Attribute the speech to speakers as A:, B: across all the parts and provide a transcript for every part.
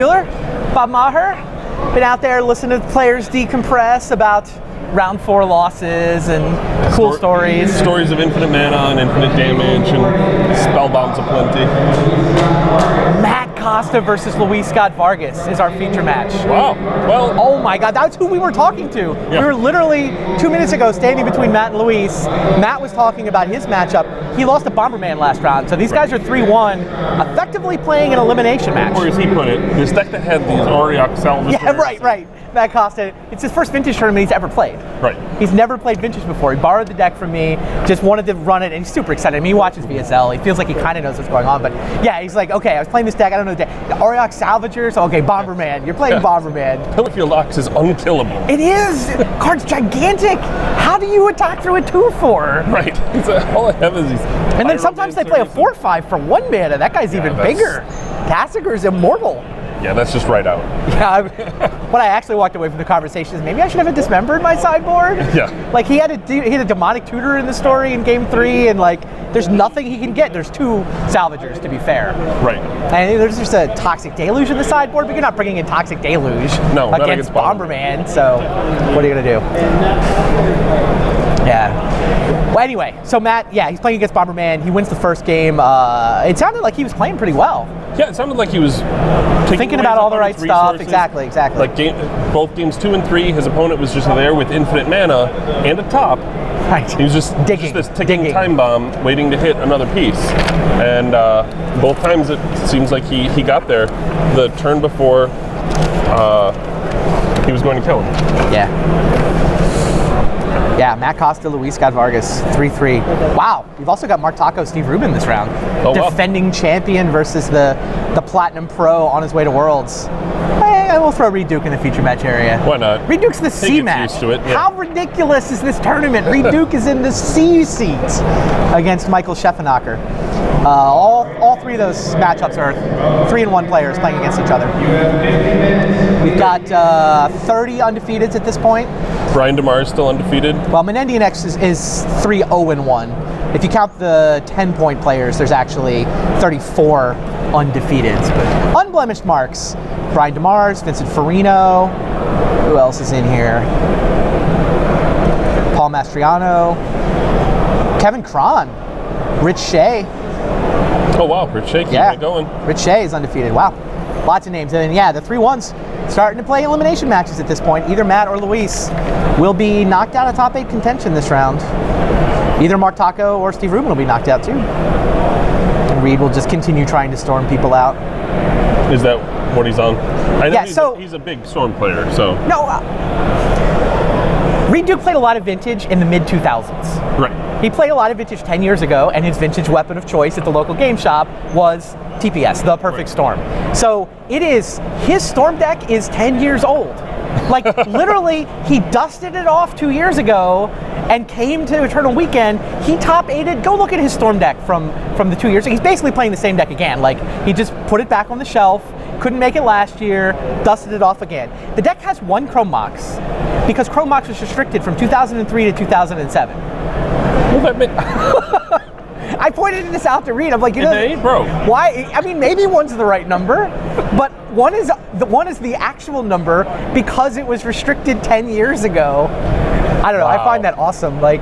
A: Bob Maher, been out there listening to players decompress about round 4 losses and cool stories.
B: Stories of infinite mana and infinite damage and spellbounds aplenty.
A: Matt Costa versus Luis Scott-Vargas is our feature match.
B: Wow. Well.
A: Oh my God, that's who we were talking to. Yeah. We were literally 2 minutes ago standing between Matt and Luis. Matt was talking about his matchup. He lost to Bomberman last round, so these guys are 3-1, effectively playing an elimination match.
B: Or as he put it, this deck that had these Auriok salvage.
A: Yeah, right. Matt Costa, it's his first Vintage tournament he's ever played.
B: Right.
A: He's never played Vintage before. He borrowed the deck from me, just wanted to run it, and he's super excited. I mean, he watches VSL. He feels like he kind of knows what's going on, but yeah, he's like, okay, I was playing this deck, I don't know the deck. The Auriok Salvagers, okay, Bomberman. You're playing Bomberman.
B: Pillarfield Ox is unkillable.
A: It is! Card's gigantic! How do you attack through a 2/4?
B: Right. All I have is these.
A: And then sometimes they play a 4/5 for 1 mana. That guy's even bigger. Tassiger's immortal.
B: Yeah, that's just right out.
A: Yeah, what I actually walked away from the conversation is maybe I should have dismembered my sideboard.
B: Yeah.
A: Like he had a demonic tutor in the story in game 3, and like there's nothing he can get. There's 2 salvagers, to be fair.
B: Right.
A: And there's just a Toxic Deluge in the sideboard, but you're not bringing in Toxic Deluge against Bomberman. So what are you gonna do? Yeah. Well, anyway, so Matt, he's playing against Bomberman. He wins the first game. It sounded like he was playing pretty well.
B: Yeah, it sounded like he was
A: thinking about all the right stuff. Exactly.
B: Like both games 2 and 3, his opponent was just there with infinite mana and a top.
A: Right.
B: He was just this ticking time bomb waiting to hit another piece. And both times it seems like he got there the turn before he was going to kill him.
A: Yeah. Yeah, Matt Costa, Luis Scott-Vargas, 3-3. Wow, you've also got Mark Taco, Steve Rubin this round.
B: Oh,
A: defending champion versus the Platinum Pro on his way to Worlds. I will throw Reed Duke in the feature match area.
B: Why not?
A: Reed Duke's the C match.
B: Used to it, yeah.
A: How ridiculous is this tournament? Reed Duke is in the C seat against Michael Scheffenacher. All 3 of those matchups are 3-1 players playing against each other. We've got 30 undefeateds at this point.
B: Brian DeMar is still undefeated.
A: Well, Menendian X is 3-0-1. If you count the 10-point players, there's actually 34 undefeateds. But unblemished marks. Brian DeMars, Vincent Farino. Who else is in here? Paul Mastriano. Kevin Cron. Rich Shea.
B: Oh, wow. Rich Shea keeping it going.
A: Rich Shea is undefeated. Wow. Lots of names. And the 3-1s starting to play elimination matches at this point. Either Matt or Luis will be knocked out of top 8 contention this round. Either Mark Taco or Steve Rubin will be knocked out too. And Reed will just continue trying to storm people out.
B: Is that what he's on? I know he's a big storm player, so.
A: No. Reed Duke played a lot of Vintage in the mid-2000s.
B: Right.
A: He played a lot of Vintage 10 years ago, and his Vintage weapon of choice at the local game shop was TPS, the Perfect Storm. So his Storm deck is 10 years old. Like literally, he dusted it off 2 years ago and came to Eternal Weekend. He top 8'd. Go look at his Storm deck from the 2 years. He's basically playing the same deck again. Like he just put it back on the shelf, couldn't make it last year, dusted it off again. The deck has 1 Chrome Mox because Chrome Mox was restricted from 2003 to 2007.
B: Well,
A: I pointed this out to Reed. I'm like,
B: bro.
A: Why? I mean, maybe 1's the right number, but 1 is the actual number because it was restricted 10 years ago. I don't know. Wow. I find that awesome. Like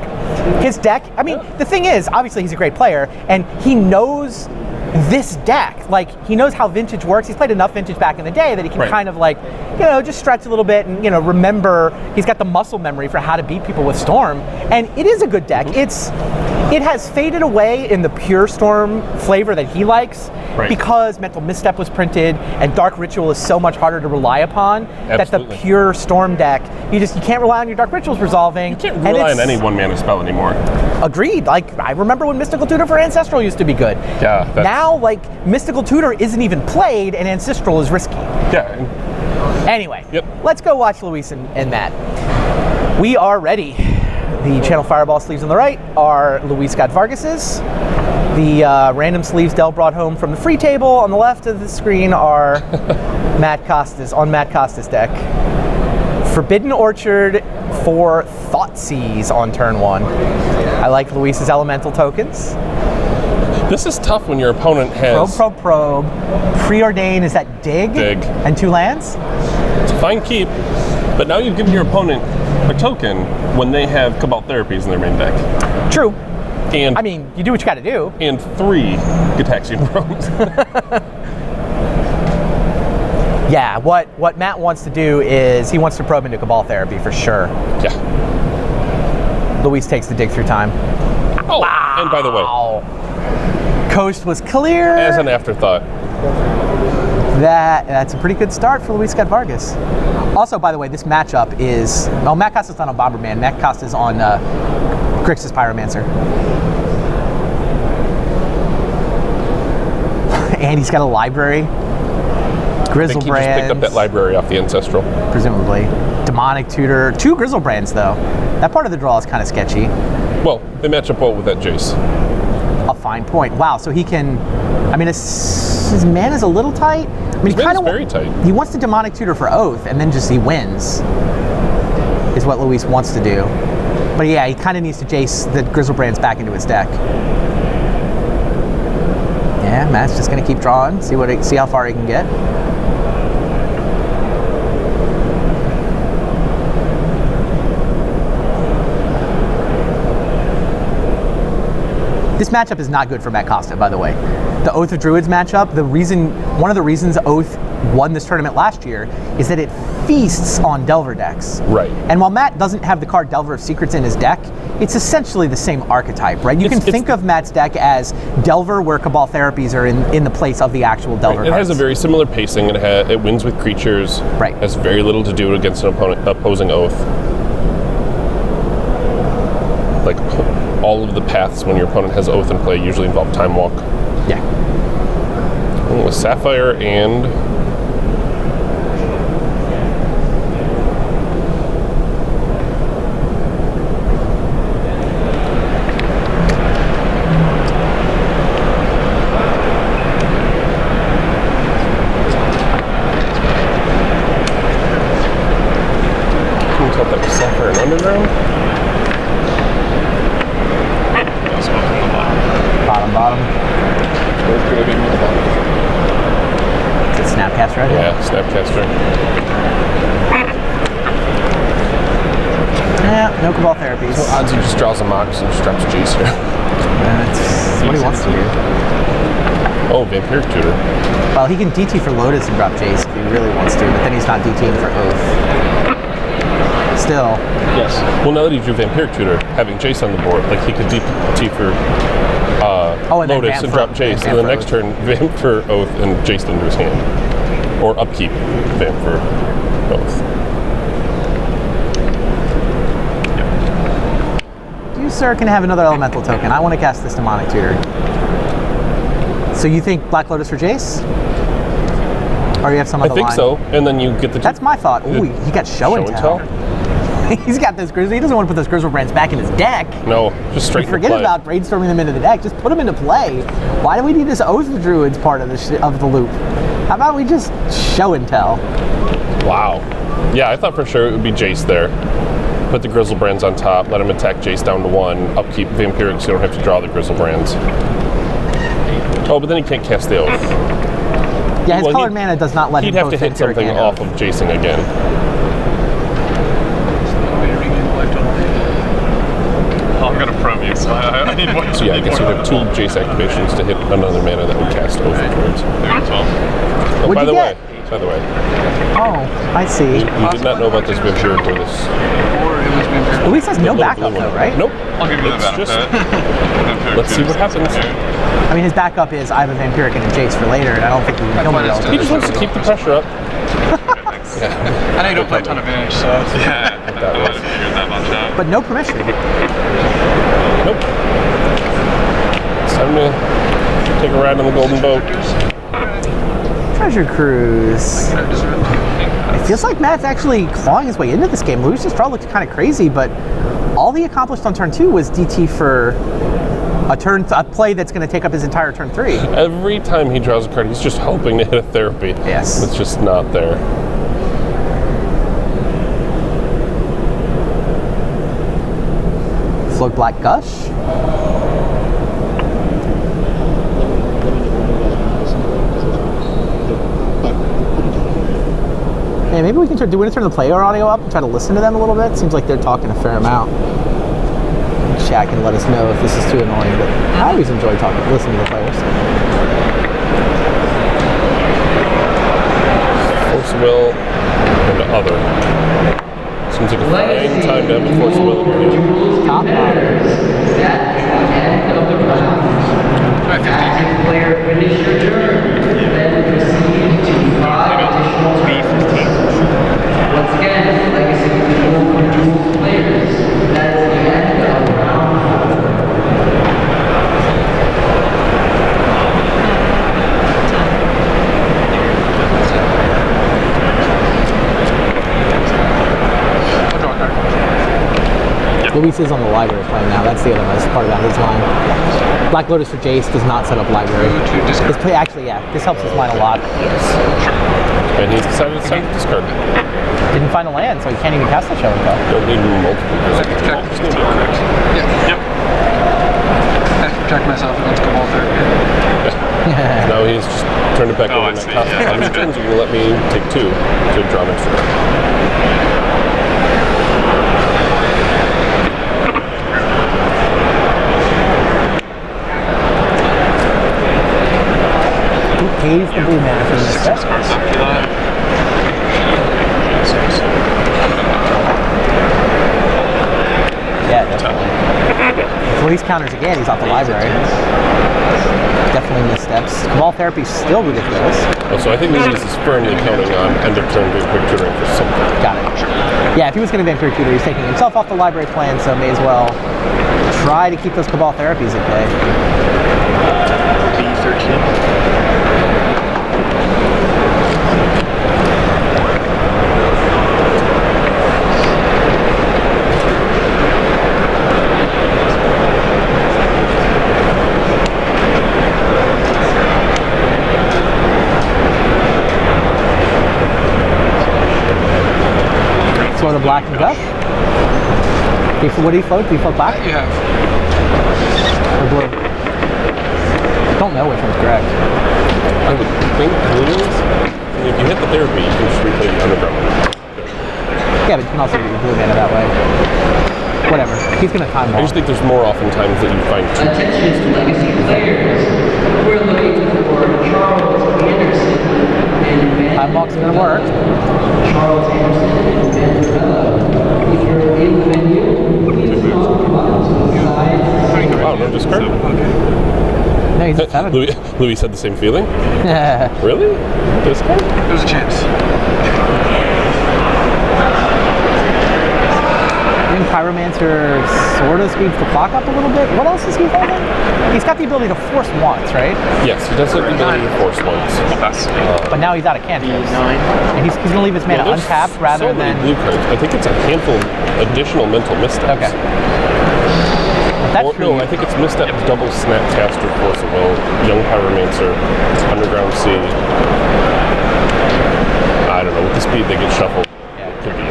A: his deck. I mean, the thing is, obviously, he's a great player, and he knows this deck. Like he knows how Vintage works. He's played enough Vintage back in the day that he can kind of like, just stretch a little bit and remember. He's got the muscle memory for how to beat people with Storm, and it is a good deck. It has faded away in the pure Storm flavor that he likes because Mental Misstep was printed and Dark Ritual is so much harder to rely upon.
B: Absolutely.
A: That the pure Storm deck, you can't rely on your Dark Rituals resolving.
B: You can't rely on any 1-mana spell anymore.
A: Agreed. Like I remember when Mystical Tutor for Ancestral used to be good.
B: Yeah.
A: Now like Mystical Tutor isn't even played and Ancestral is risky.
B: Yeah.
A: Anyway, let's go watch Luis and Matt. We are ready. The Channel Fireball sleeves on the right are Luis Scott-Vargas's. The random sleeves Dell brought home from the free table on the left of the screen are Matt Costa's deck. Forbidden Orchard for Thoughtseize on turn 1. I like Luis's elemental tokens.
B: This is tough when your opponent has...
A: Probe. Preordain, is that dig?
B: Dig.
A: And 2 lands?
B: It's a fine keep, but now you've given your opponent a token when they have Cabal Therapies in their main deck.
A: True.
B: And
A: I mean, you do what you gotta do.
B: And 3 Gitaxian Probes.
A: Yeah, what Matt wants to do is he wants to probe into Cabal Therapy for sure.
B: Yeah.
A: Luis takes the dig through time.
B: Oh, wow. And by the way,
A: Coast was clear.
B: As an afterthought.
A: That's a pretty good start for Luis Scott-Vargas. Also, by the way, this matchup is... Oh, Matt Costa's not on Bomberman. Matt Costa's on Grixis Pyromancer. And he's got a library. Grizzle Brands.
B: Just picked up that library off the Ancestral.
A: Presumably. Demonic Tutor. 2 Grizzle Brands, though. That part of the draw is kind of sketchy.
B: Well, they match up well with that Jace.
A: A fine point. Wow, so he can... I mean, his mana's a little tight. I mean,
B: his mana's very tight.
A: He wants to Demonic Tutor for Oath, and then just he wins. Is what Luis wants to do. But yeah, he kind of needs to Jace the Grizzle Brands back into his deck. Yeah, Matt's just going to keep drawing, see how far he can get. This matchup is not good for Matt Costa, by the way. The Oath of Druids matchup, one of the reasons Oath won this tournament last year is that it feasts on Delver decks.
B: Right.
A: And while Matt doesn't have the card Delver of Secrets in his deck, it's essentially the same archetype, right? You can think of Matt's deck as Delver where Cabal Therapies are in the place of the actual Delver
B: cards. It has a very similar pacing. It wins with creatures.
A: Right.
B: Has very little to do against an opposing Oath. Like, all of the paths when your opponent has Oath in play usually involve Time Walk.
A: Yeah.
B: With Sapphire and... Can you tell that was Sapphire and Underground?
A: Bottom. Is it Snapcaster right here?
B: Yeah, Snapcaster.
A: Yeah, no Cabal Therapies.
B: So odds he just draws a Mox and just drops Jace here.
A: That's what he wants to do.
B: Oh, Vampiric Tutor.
A: Well, he can DT for Lotus and drop Jace if he really wants to, but then he's not DTing for Oath. Still.
B: Yes. Well, now that he drew Vampiric Tutor, having Jace on the board, like he could DT for Lotus and drop Jace, and the next turn Vamp for Oath and Jace into his hand. Or upkeep Vamp for Oath.
A: You, sir, can have another elemental token. I want to cast this Demonic Tutor. So you think Black Lotus for Jace? Or you have some other line?
B: I think so, and then you get the...
A: That's my thought. Ooh, he got Show and Tell. He's got those Grizzle. He doesn't want to put those Grizzle Brands back in his deck.
B: No, just straight into play.
A: Forget about brainstorming them into the deck. Just put them into play. Why do we need this Oath of Druids part of the loop? How about we just Show and Tell?
B: Wow. Yeah, I thought for sure it would be Jace there. Put the Grizzle Brands on top, let him attack Jace down to 1, upkeep Vampiric so you don't have to draw the Grizzle Brands. Oh, but then he can't cast the Oath.
A: Yeah, his colored mana does not let him.
B: He'd have to hit something off of Jacing again.
C: I'm gonna probe you, so I need more.
B: So yeah, I guess you'd have 2 Jace activations to hit another mana that would cast Oath of Druids. Oh, by the way.
A: Oh, I see.
B: You did not know about this Vampiric or this.
A: Luis has no backup though, right?
B: Nope.
C: I'll give you the benefit.
B: Let's see what happens.
A: I mean, his backup is I have a Vampiric and a Jace for later, and I don't think he
B: He just wants to keep the pressure up.
C: Yeah. I know you don't play a ton of Vanish, so yeah. I wasn't figured that much out.
A: But no permission.
B: Nope. It's time to take a ride on the golden boat.
A: Treasure Cruise. It feels like Matt's actually clawing his way into this game. Luis's draw looked kind of crazy, but all he accomplished on turn 2 was DT for a play that's going to take up his entire turn 3.
B: Every time he draws a card, he's just hoping to hit a therapy.
A: Yes.
B: It's just not there.
A: Float Black Gush. Yeah, maybe we can do we want to turn the player audio up and try to listen to them a little bit? Seems like they're talking a fair amount. Chat can let us know if this is too annoying, but I always enjoy listening to the players.
B: Force of Will and other. Seems like a fine time to have a Force of Will in here.
A: Top bottom.
D: Player finish your turn, then proceed to 5 additional turns. Once again, legacy control for dual players. That is the end of round 4.
A: Luis is on the library plane now. That's the other nice part about his line. Black Lotus for Jace does not set up library. This play, actually, yeah, this helps his line a lot.
B: And he's decided to discard.
A: Didn't find a land, so he can't even cast the show and go.
B: Don't need multiple.
C: Check. Yep. I have to protect myself against Cabal Therapy.
B: Now he's just turned it back over.
C: I see.
B: How many turns are you going to let me take 2 to draw an extra card?
A: Pays the blue mana for this set. Yeah, definitely. If Luis counters again, he's off the library. Definitely missteps. Cabal Therapy is still ridiculous.
B: So I think Luis is firmly counting on end of turn vampiric tutoring for something.
A: Got it. Yeah, if he was going to vampiric tutor, he's taking himself off the library plan, so may as well try to keep those Cabal Therapies at bay.
C: B13.
A: Float a black and go. What do you float? Do you float black?
C: Yeah.
A: Or blue? Don't know which one's correct.
B: I would think blue is. If you hit the therapy, you can just replay the underground.
A: Yeah, but you can also get your blue mana that way. Whatever. He's going to time
B: I
A: ball.
B: just think there's more often times that you find 2.
D: Attention to legacy players. We're looking for Charles Anderson and
A: Time box is going to work.
D: Charles Anderson and Ben Fellow. If you're in the venue, please come up to the side.
B: Wow, no discard?
A: No, he's at 7.
B: Louis had the same feeling? Really? Discard?
C: There's a chance.
A: I think Pyromancer sort of speeds the clock up a little bit. What else is he holding? He's got the ability to force once, right?
B: Yes, he does have the ability to force once.
A: But now he's out of cantrips. And he's going to leave his mana
B: There's
A: untapped rather
B: so many
A: than...
B: blue cards. I think it's a handful of additional mental missteps.
A: Okay. But that's
B: No, I think it's misstep, double Snapcaster, Force of Will, Young Pyromancer, Underground Sea. I don't know, with the speed they get shuffled.
A: Yeah.
B: Could be.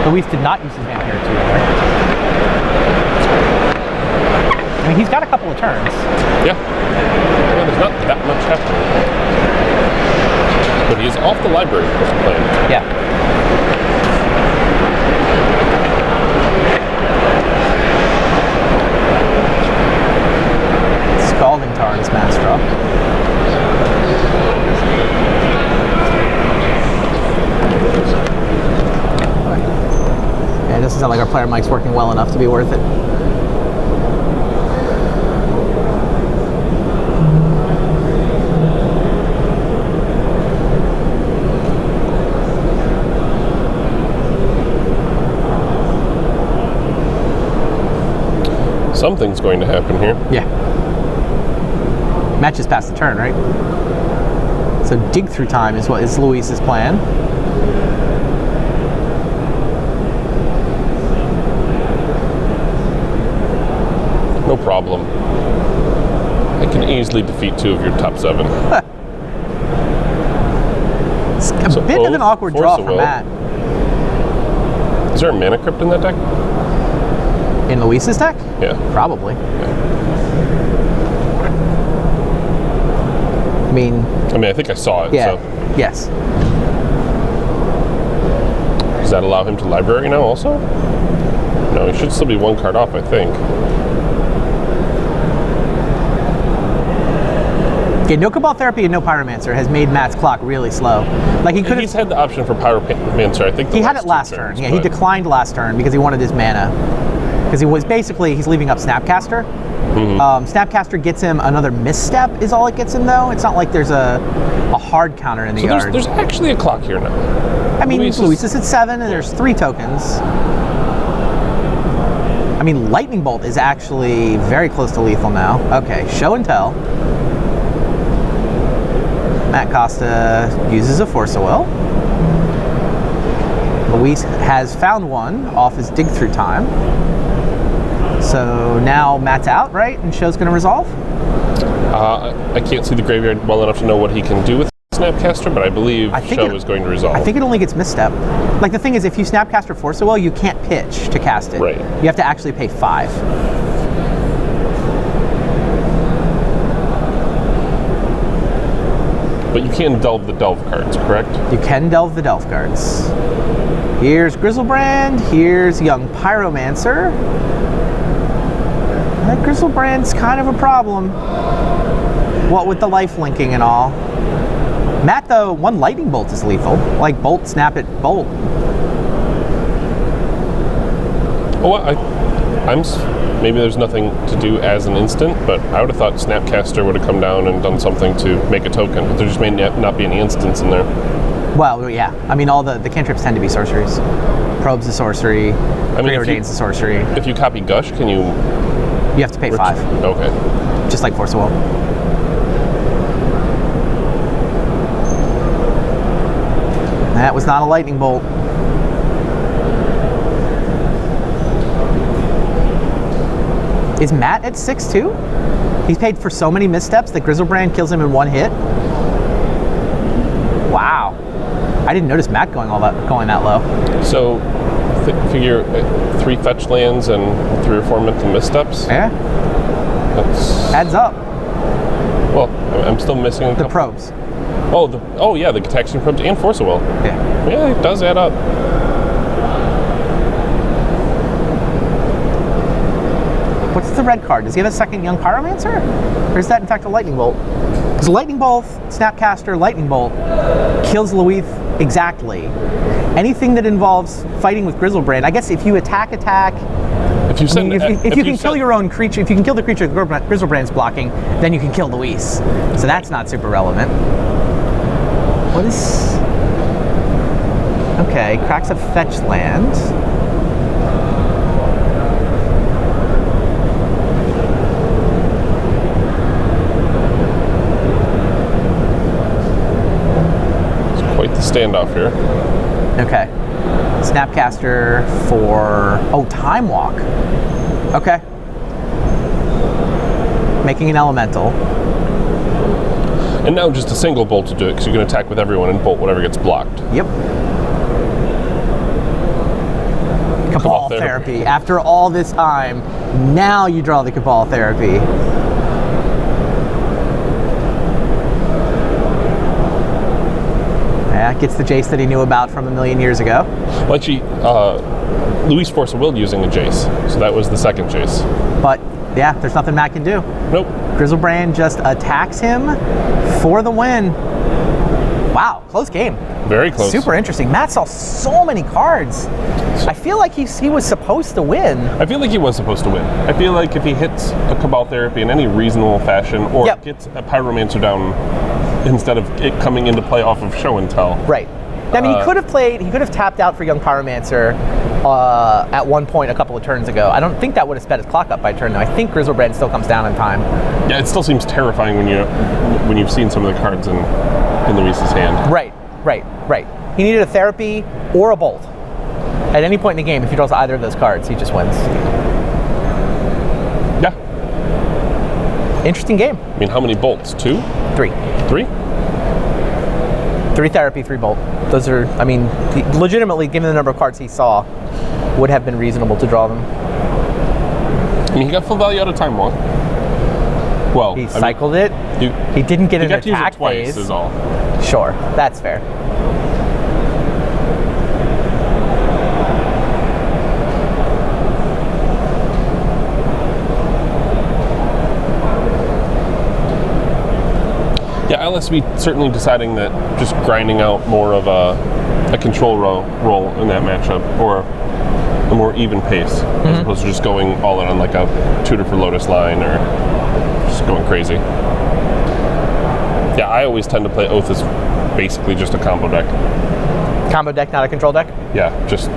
A: Luis did not use his vampire tutor. I mean, he's got a couple of turns.
B: Yeah. Well, there's not that much happening. But he is off the library playing.
A: Yeah. Scalding Tarn's Master. Yeah, it doesn't sound like our player mic's working well enough to be worth it.
B: Something's going to happen here.
A: Yeah. Matches past the turn, right? So dig through time is what is Luis's plan.
B: No problem. I can easily defeat 2 of your top 7.
A: It's a
B: So
A: bit of an
B: Oath,
A: awkward
B: Force
A: draw
B: of
A: for
B: Will.
A: Matt.
B: Is there a mana crypt in that deck?
A: In Luis's deck?
B: Yeah.
A: Probably. I mean,
B: I think I saw it.
A: yeah.
B: So.
A: Yes.
B: Does that allow him to library now also? No, he should still be 1 card off, I think.
A: Okay, no Cabal Therapy and no Pyromancer has made Matt's clock really slow. Like he could
B: He's had the option for Pyromancer, I think.
A: He had it last turn. Yeah, he declined last turn because he wanted his mana. Because he was basically, he's leaving up Snapcaster. Snapcaster gets him another misstep is all it gets him though. It's not like there's a hard counter in the yard.
B: There's actually a clock here now.
A: I mean, Luis is at 7 and there's 3 tokens. I mean, Lightning Bolt is actually very close to lethal now. Okay, show and tell. Matt Costa uses a Force of Will. Luis has found one off his dig through time. So now Matt's out, right? And show's going to resolve?
B: I can't see the graveyard well enough to know what he can do with Snapcaster, but I believe show is going to resolve.
A: I think it only gets misstep. Like the thing is, if you Snapcaster Force of Will, you can't pitch to cast it.
B: Right.
A: You have to actually pay 5.
B: But you can delve the delve cards, correct?
A: You can delve the delve cards. Here's Griselbrand, here's young Pyromancer. That Griselbrand's kind of a problem. What with the life linking and all. Matt, though, 1 Lightning Bolt is lethal. Like Bolt, Snap it, Bolt.
B: Oh, maybe there's nothing to do as an instant, but I would have thought Snapcaster would have come down and done something to make a token. There just may not be any instants in there.
A: Well, yeah. I mean, all the cantrips tend to be sorceries. Probe's a sorcery. Preordain's a sorcery.
B: If you copy Gush, can you...
A: You have to pay 5.
B: Okay.
A: Just like Force of Will. That was not a Lightning Bolt. Is Matt at 6 too? He's paid for so many missteps that Griselbrand kills him in 1 hit. Wow. I didn't notice Matt going that low.
B: So figure 3 fetch lands and 3 or 4 mental missteps.
A: Yeah.
B: That's
A: adds up.
B: Well, I'm still missing
A: the probes.
B: Oh yeah, the Gataxian probes and Force of Will. Yeah, it does add up.
A: What's the red card? Does he have a second young Pyromancer? Or is that in fact a Lightning Bolt? Because Lightning Bolt, Snapcaster, Lightning Bolt kills Luith exactly. Anything that involves fighting with Griselbrand, I guess if you attack, if you can kill your own creature, if you can kill the creature Griselbrand's blocking, then you can kill Luis. So that's not super relevant. What is... Okay, cracks a fetch land.
B: It's quite the standoff here.
A: Okay. Snapcaster for... Oh, Time Walk. Okay. Making an elemental.
B: And now just a single bolt to do it, because you can attack with everyone and bolt whatever gets blocked.
A: Yep. Cabal Therapy. After all this time, now you draw the Cabal Therapy. Yeah, gets the Jace that he knew about from a million years ago.
B: Well, actually, Luis Force of Will using a Jace, so that was the second Jace.
A: But yeah, there's nothing Matt can do.
B: Nope.
A: Griselbrand just attacks him for the win. Wow, close game.
B: Very close.
A: Super interesting. Matt saw so many cards. I feel like he was supposed to win.
B: I feel like he was supposed to win. I feel like if he hits a Cabal Therapy in any reasonable fashion, or gets a Pyromancer down instead of it coming into play off of show and tell.
A: Right. I mean, he could have tapped out for young Pyromancer at one point a couple of turns ago. I don't think that would have sped his clock up by turn though. I think Griselbrand still comes down in time.
B: Yeah, it still seems terrifying when you've seen some of the cards in Luis's hand.
A: Right. He needed a therapy or a bolt. At any point in the game, if he draws either of those cards, he just wins.
B: Yeah.
A: Interesting game.
B: I mean, how many bolts? 2?
A: 3.
B: 3?
A: 3 therapy, 3 bolt. Those are, I mean, legitimately, given the number of cards he saw, would have been reasonable to draw them.
B: I mean, he got full value out of Time Walk. Well,
A: he cycled it. He didn't get an attack phase.
B: He got to use it twice, is all.
A: Sure, that's fair.
B: unless we certainly deciding that just grinding out more of a control role in that matchup, or a more even pace, as opposed to just going all in on like a tutor for Lotus line or just going crazy. Yeah, I always tend to play Oath as basically just a combo deck.
A: Combo deck, not a control deck?
B: Yeah, just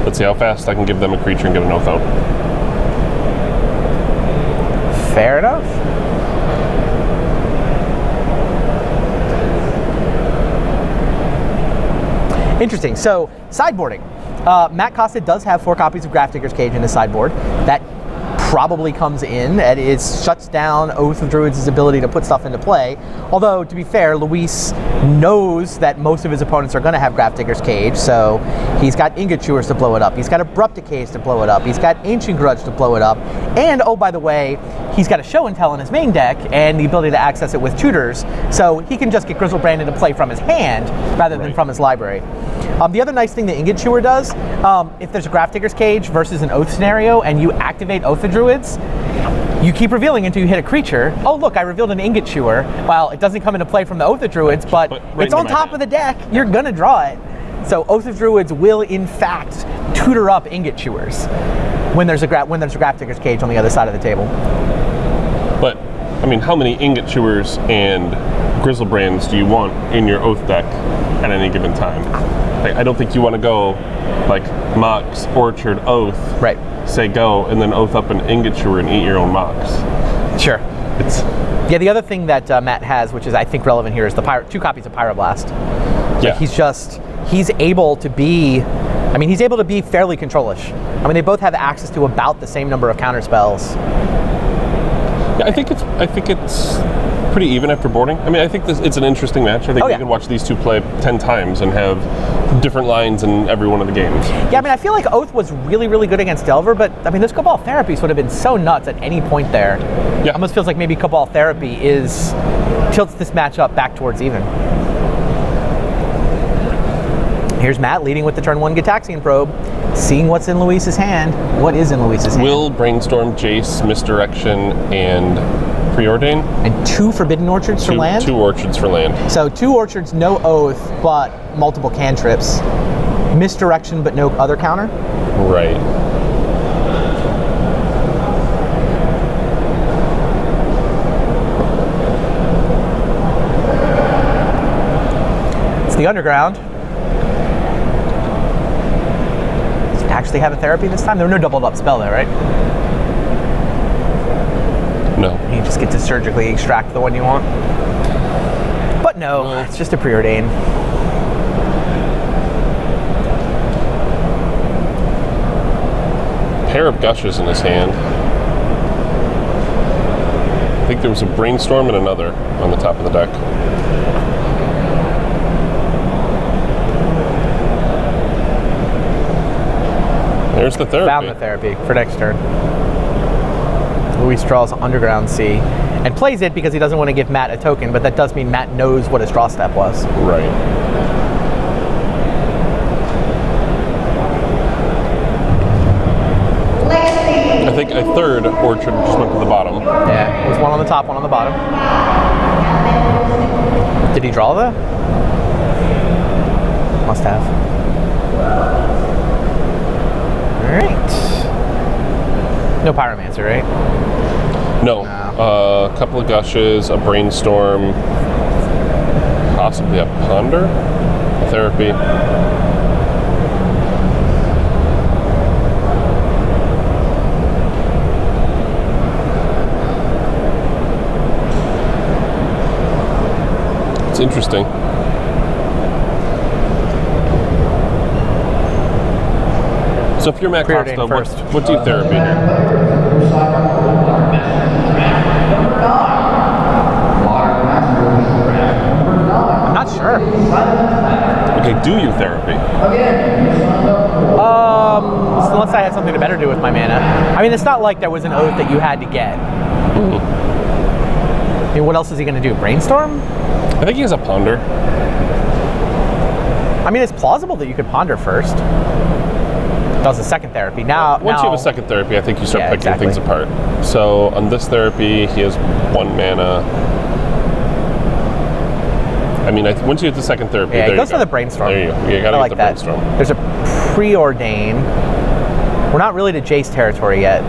B: let's see how fast I can give them a creature and get an Oath out.
A: Fair enough. Interesting. So, sideboarding. Matt Costa does have 4 copies of Grafdigger's Cage in his sideboard. That probably comes in, and it shuts down Oath of Druids' ability to put stuff into play. Although, to be fair, Luis knows that most of his opponents are going to have Grafdigger's Cage, so he's got Ingot Chewers to blow it up. He's got Abrupt Decays to blow it up. He's got Ancient Grudge to blow it up. And, oh, by the way, he's got a Show and Tell in his main deck and the ability to access it with tutors, so he can just get Grizzlebrand into play from his hand rather than from his library. The other nice thing that Ingot Chewer does, if there's a Grafdigger's Cage versus an Oath scenario and you activate Oath of Druids, you keep revealing until you hit a creature. Oh look, I revealed an Ingot Chewer. Well, it doesn't come into play from the Oath of Druids, but
B: right
A: it's on top of the deck. You're gonna draw it. So Oath of Druids will in fact tutor up Ingot Chewers when there's a Grafdigger's Cage on the other side of the table.
B: But I mean, how many Ingot Chewers and Grizzlebrands do you want in your Oath deck at any given time? Like, I don't think you want to go like Mox, Orchard, Oath,
A: right?
B: Say go, and then Oath up an Ingot Chewer and eat your own Mox.
A: Sure.
B: It's
A: the other thing that Matt has, which is I think relevant here, is the 2 copies of Pyroblast.
B: Yeah.
A: Like he's able to be, he's able to be fairly control-ish. I mean, they both have access to about the same number of counter spells.
B: Yeah, I think it's pretty even after boarding. I mean, I think it's an interesting match. I think you can watch these two play 10 times and have different lines in every one of the games.
A: Yeah, I mean, I feel like Oath was really, really good against Delver, but I mean, those Cabal Therapies would have been so nuts at any point there.
B: Yeah.
A: Almost feels like maybe Cabal Therapy tilts this matchup back towards even. Here's Matt leading with the turn 1 Gitaxian Probe, seeing what's in Luis's hand. What is in Luis's hand?
B: Will, Brainstorm, Jace, Misdirection, and Preordain.
A: And 2 Forbidden Orchards for land?
B: 2 Orchards for land.
A: So 2 Orchards, no Oath, but multiple cantrips. Misdirection, but no other counter?
B: Right.
A: It's the Underground. Does it actually have a therapy this time? There were no doubled up spell there, right?
B: No.
A: You just get to surgically extract the one you want. But no, it's just a Preordain.
B: Pair of Gushes in his hand. I think there was a Brainstorm and another on the top of the deck. There's the therapy.
A: Found the therapy for next turn. Luis draws Underground Sea and plays it because he doesn't want to give Matt a token, but that does mean Matt knows what his draw step was.
B: Right. I think a third Orchard just went to the bottom.
A: Yeah, it was 1 on the top, 1 on the bottom. Did he draw though? Must have. Alright. No Pyromancer, right?
B: No. A couple of Gushes, a Brainstorm, possibly a Ponder? Therapy. It's interesting. So if you're Matt Costa, what do you therapy here?
A: I'm not sure.
B: Okay, do you therapy?
A: Unless I had something to better do with my mana. I mean, it's not like there was an Oath that you had to get. I mean, what else is he going to do? Brainstorm?
B: I think he has a Ponder.
A: I mean, it's plausible that you could Ponder first. That was a second therapy.
B: Once you have a second therapy, I think you start picking things apart. So on this therapy, he has 1 mana. I mean, once you hit the second therapy,
A: Yeah,
B: there
A: it goes
B: you go.
A: for the brainstorm.
B: There you go. You gotta
A: I like
B: get the
A: that.
B: brainstorm.
A: There's a preordain. We're not really to Jace territory yet.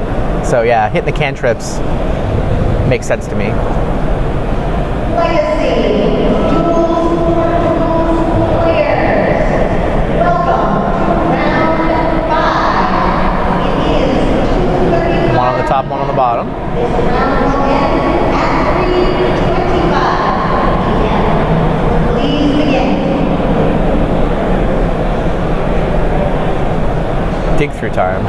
A: So yeah, hitting the cantrips makes sense to me.
E: Legacy. Duels for duels players. Welcome to round 5. It is 2:35.
A: One on the top, one on the bottom.
E: This round will end at 3:25 p.m. Please begin.
A: Dig through time.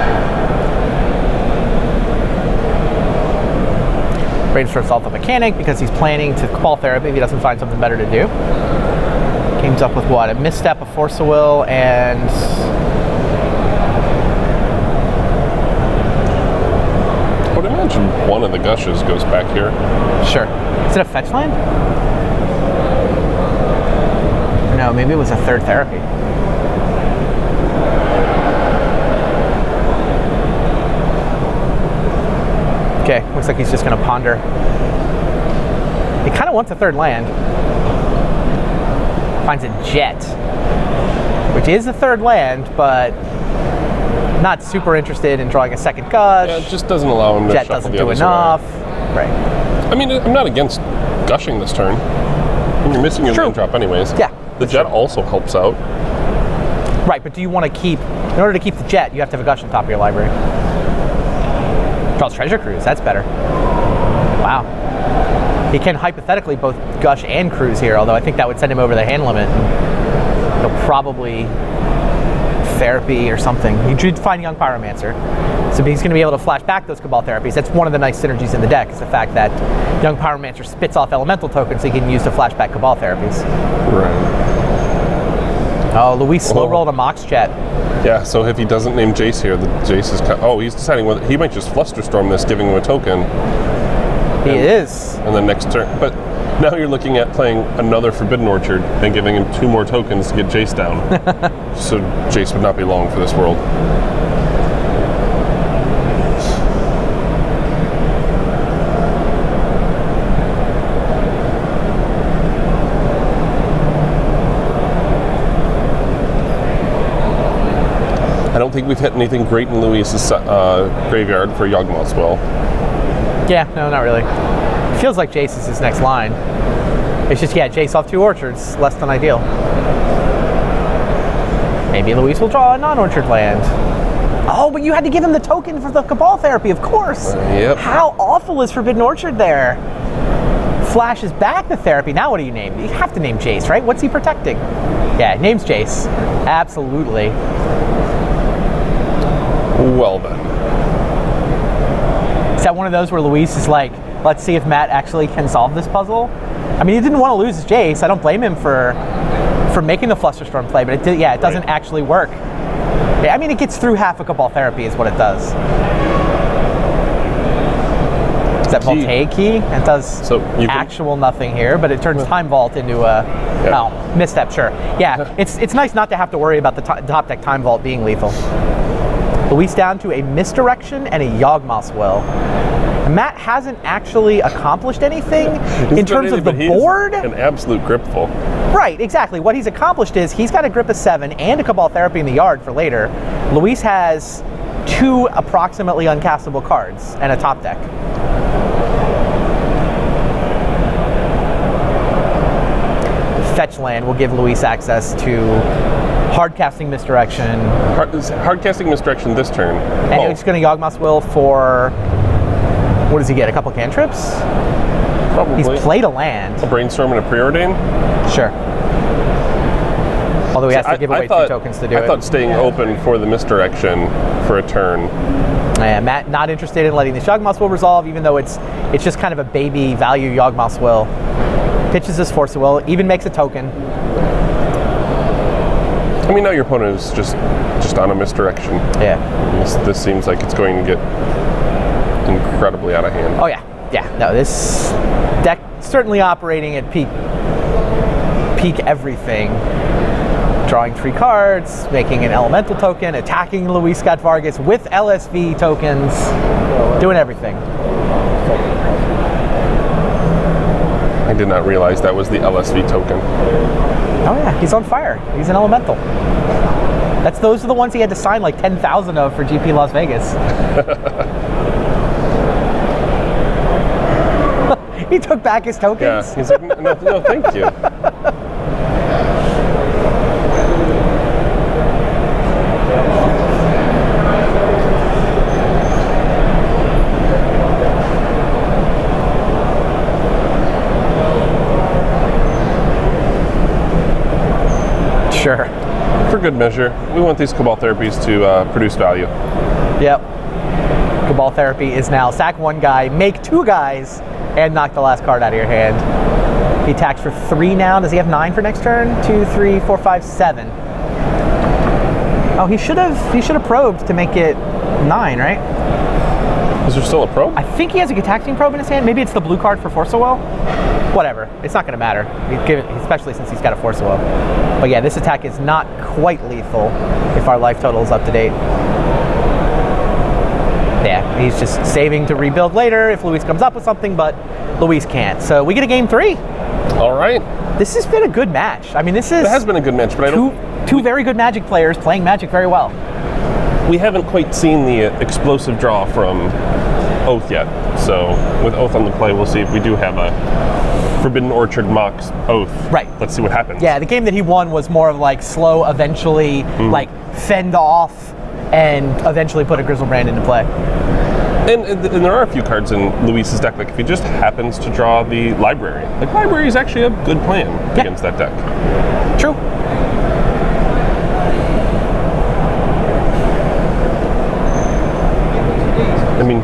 A: Brainstorms off the mechanic because he's planning to Cabal Therapy if he doesn't find something better to do. Comes up with what? A misstep, a force of will, and
B: I would imagine one of the gushes goes back here.
A: sure. Is it a fetch land? No, maybe it was a third therapy. Okay, looks like he's just going to ponder. He kind of wants a third land. Finds a jet, which is a third land, but not super interested in drawing a second gush.
B: Yeah, it just doesn't allow him to
A: Jet
B: shuffle
A: doesn't
B: the
A: do
B: others
A: enough.
B: away.
A: Right.
B: I mean, I'm not against gushing this turn. And you're missing your
A: True.
B: land drop anyways.
A: Yeah,
B: The jet also helps out.
A: Right, but do you want to keep, in order to keep the jet, you have to have a gush on top of your library. Draws Treasure Cruise, that's better. Wow. He can hypothetically both gush and cruise here, although I think that would send him over the hand limit. He'll probably therapy or something. You should find Young Pyromancer. So he's going to be able to flash back those Cabal therapies. That's one of the nice synergies in the deck, is the fact that Young Pyromancer spits off elemental tokens he can use to flash back Cabal therapies.
B: Right.
A: Oh, Luis slow rolled a Mox Jet.
B: Yeah, so if he doesn't name Jace here, the Jace is he's deciding whether he might just Flusterstorm this, giving him a token.
A: He is.
B: And then next turn, but now you're looking at playing another Forbidden Orchard and giving him 2 more tokens to get Jace down. So Jace would not be long for this world. I don't think we've hit anything great in Luis's graveyard for Yawgmoth's Well.
A: Yeah, no, not really. Feels like Jace is his next line. It's just, yeah, Jace off 2 orchards, less than ideal. Maybe Luis will draw a non-orchard land. Oh, but you had to give him the token for the Cabal therapy, of course.
B: Yep.
A: How awful is Forbidden Orchard there? Flashes back the therapy. Now what do you name? You have to name Jace, right? What's he protecting? Yeah, name's Jace. Absolutely.
B: Well then.
A: Is that one of those where Luis is like, let's see if Matt actually can solve this puzzle? I mean, he didn't want to lose his Jace. I don't blame him for making the Flusterstorm play, but it doesn't actually work. Yeah, I mean, it gets through half a Cabal therapy is what it does. Is that Voltaic key? It does actual nothing here, but it turns Time Vault into a misstep, sure. Yeah, it's nice not to have to worry about the top deck Time Vault being lethal. Luis down to a Misdirection and a Yawgmoth's Will. Matt hasn't actually accomplished anything in terms of the board.
B: An absolute gripful.
A: Right, exactly. What he's accomplished is he's got a grip of 7 and a Cabal Therapy in the yard for later. Luis has 2 approximately uncastable cards and a top deck. Fetch land will give Luis access to hard-casting Misdirection.
B: Hard-casting Misdirection this turn.
A: And he's going to Yawgmoth's Will for... What does he get? A couple cantrips?
B: Probably.
A: He's played a land.
B: A Brainstorm and a Preordain?
A: Sure. Although he has to give away 2 tokens to do it.
B: I thought staying open for the Misdirection for a turn.
A: Yeah, Matt not interested in letting the Yawgmoth's Will resolve, even though it's just kind of a baby value Yawgmoth's Will. Pitches his Force of Will, even makes a token.
B: I mean, now your opponent is just on a Misdirection.
A: Yeah.
B: This seems like it's going to get incredibly out of hand.
A: Oh yeah, yeah. No, this deck certainly operating at peak everything. Drawing 3 cards, making an elemental token, attacking Luis Scott-Vargas with LSV tokens, doing everything.
B: I did not realize that was the LSV token.
A: Oh yeah, he's on fire. He's an elemental. Those are the ones he had to sign like 10,000 of for GP Las Vegas. He took back his tokens.
B: Yeah, he's like, no, thank you.
A: Sure.
B: For good measure, we want these Cabal therapies to produce value.
A: Yep. Cabal therapy is now sack one guy, make two guys, and knock the last card out of your hand. He attacks for 3 now. Does he have 9 for next turn? 2, 3, 4, 5, 7. Oh, he should have probed to make it 9, right?
B: Is there still a probe?
A: I think he has a Gitaxian probe in his hand. Maybe it's the blue card for Force of Will. Whatever. It's not going to matter, especially since he's got a Force of Will. But yeah, this attack is not quite lethal if our life total is up to date. Yeah, he's just saving to rebuild later if Luis comes up with something, but Luis can't. So we get a game 3.
B: All right.
A: This has been a good match. I mean, it
B: has been a good match, but
A: two very good Magic players playing Magic very well.
B: We haven't quite seen the explosive draw from Oath yet. So with Oath on the play, we'll see if we do have a Forbidden Orchard Mox Oath.
A: Right.
B: Let's see what happens.
A: Yeah, the game that he won was more of like slow, eventually like fend off and eventually put a Grizzlebrand into play.
B: And there are a few cards in Luis's deck. Like if he just happens to draw the Library, like Library is actually a good plan against that deck.
A: True.
B: I mean,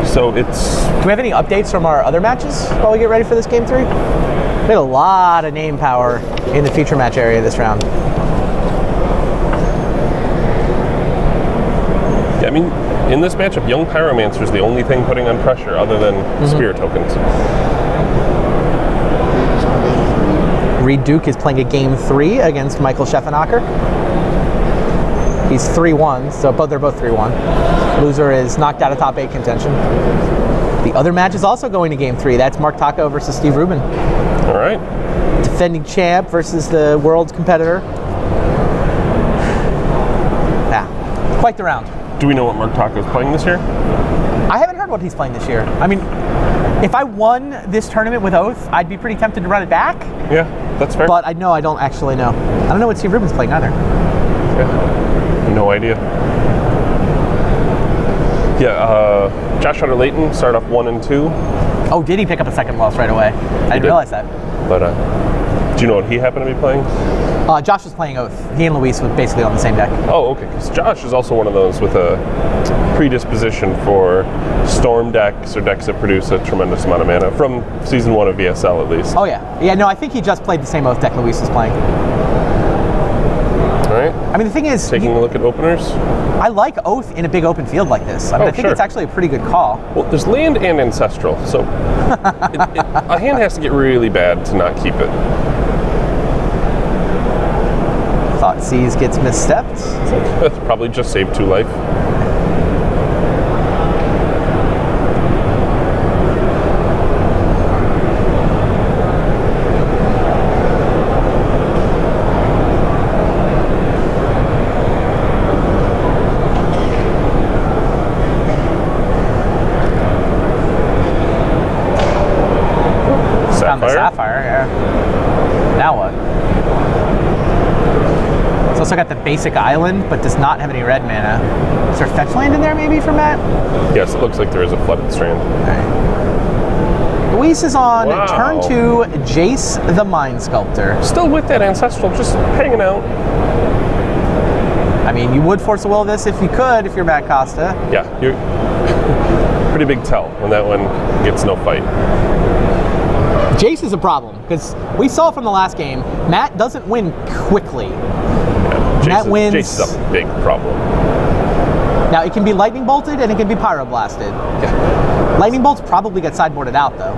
B: so it's...
A: Do we have any updates from our other matches while we get ready for this game 3? We had a lot of name power in the feature match area this round.
B: Yeah, I mean, in this matchup, Young Pyromancer is the only thing putting on pressure other than Spirit tokens.
A: Reed Duke is playing a game 3 against Michael Scheffenacher. He's 3-1, so they're both 3-1. Loser is knocked out of top 8 contention. The other match is also going to game 3. That's Mark Taco versus Steve Rubin.
B: All right.
A: Defending champ versus the world's competitor. Yeah, quite the round.
B: Do we know what Mark Taco is playing this year?
A: I haven't heard what he's playing this year. I mean, if I won this tournament with Oath, I'd be pretty tempted to run it back.
B: Yeah, that's fair.
A: But I don't actually know. I don't know what Steve Rubin's playing either.
B: Yeah, no idea. Yeah, Josh Hutter Layton started off 1 and 2.
A: Oh, did he pick up a second loss right away? I didn't realize that.
B: But do you know what he happened to be playing?
A: Josh was playing Oath. He and Luis were basically on the same deck.
B: Oh, okay. Because Josh is also one of those with a predisposition for storm decks or decks that produce a tremendous amount of mana from season 1 of VSL at least.
A: Oh yeah, yeah. No, I think he just played the same Oath deck Luis is playing.
B: All right.
A: I mean, the thing is,
B: taking a look at openers.
A: I like Oath in a big open field like this. I mean, I think it's actually a pretty good call.
B: Well, there's land and ancestral, so a hand has to get really bad to not keep it.
A: Thought Seas gets misstepped.
B: That's probably just saved 2 life.
A: Found the Sapphire, yeah. Now what? It's also got the basic island, but does not have any red mana. Is there a fetch land in there maybe for Matt?
B: Yes, it looks like there is a flooded strand.
A: Right. Luis is on turn 2, Jace the Mind Sculptor.
B: Still with that ancestral, just hanging out.
A: I mean, you would force a will this if you could, if you're Matt Costa.
B: Yeah, you're pretty big tell when that one gets no fight.
A: Jace is a problem, because we saw from the last game, Matt doesn't win quickly.
B: Yeah,
A: Matt wins.
B: Jace is a big problem.
A: Now, it can be lightning bolted and it can be pyroblasted.
B: Yeah.
A: Lightning bolts probably get sideboarded out, though.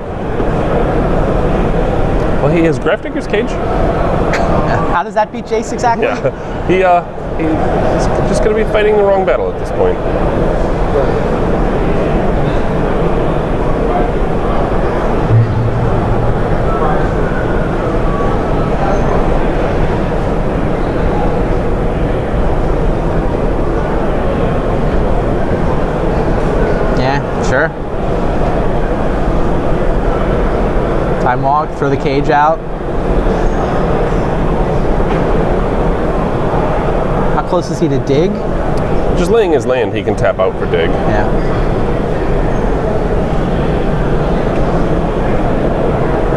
B: Well, he has Grafdigger's Cage.
A: How does that beat Jace exactly?
B: Yeah, he's just going to be fighting the wrong battle at this point.
A: throw the cage out. How close is he to dig?
B: Just laying his land, he can tap out for dig.
A: Yeah.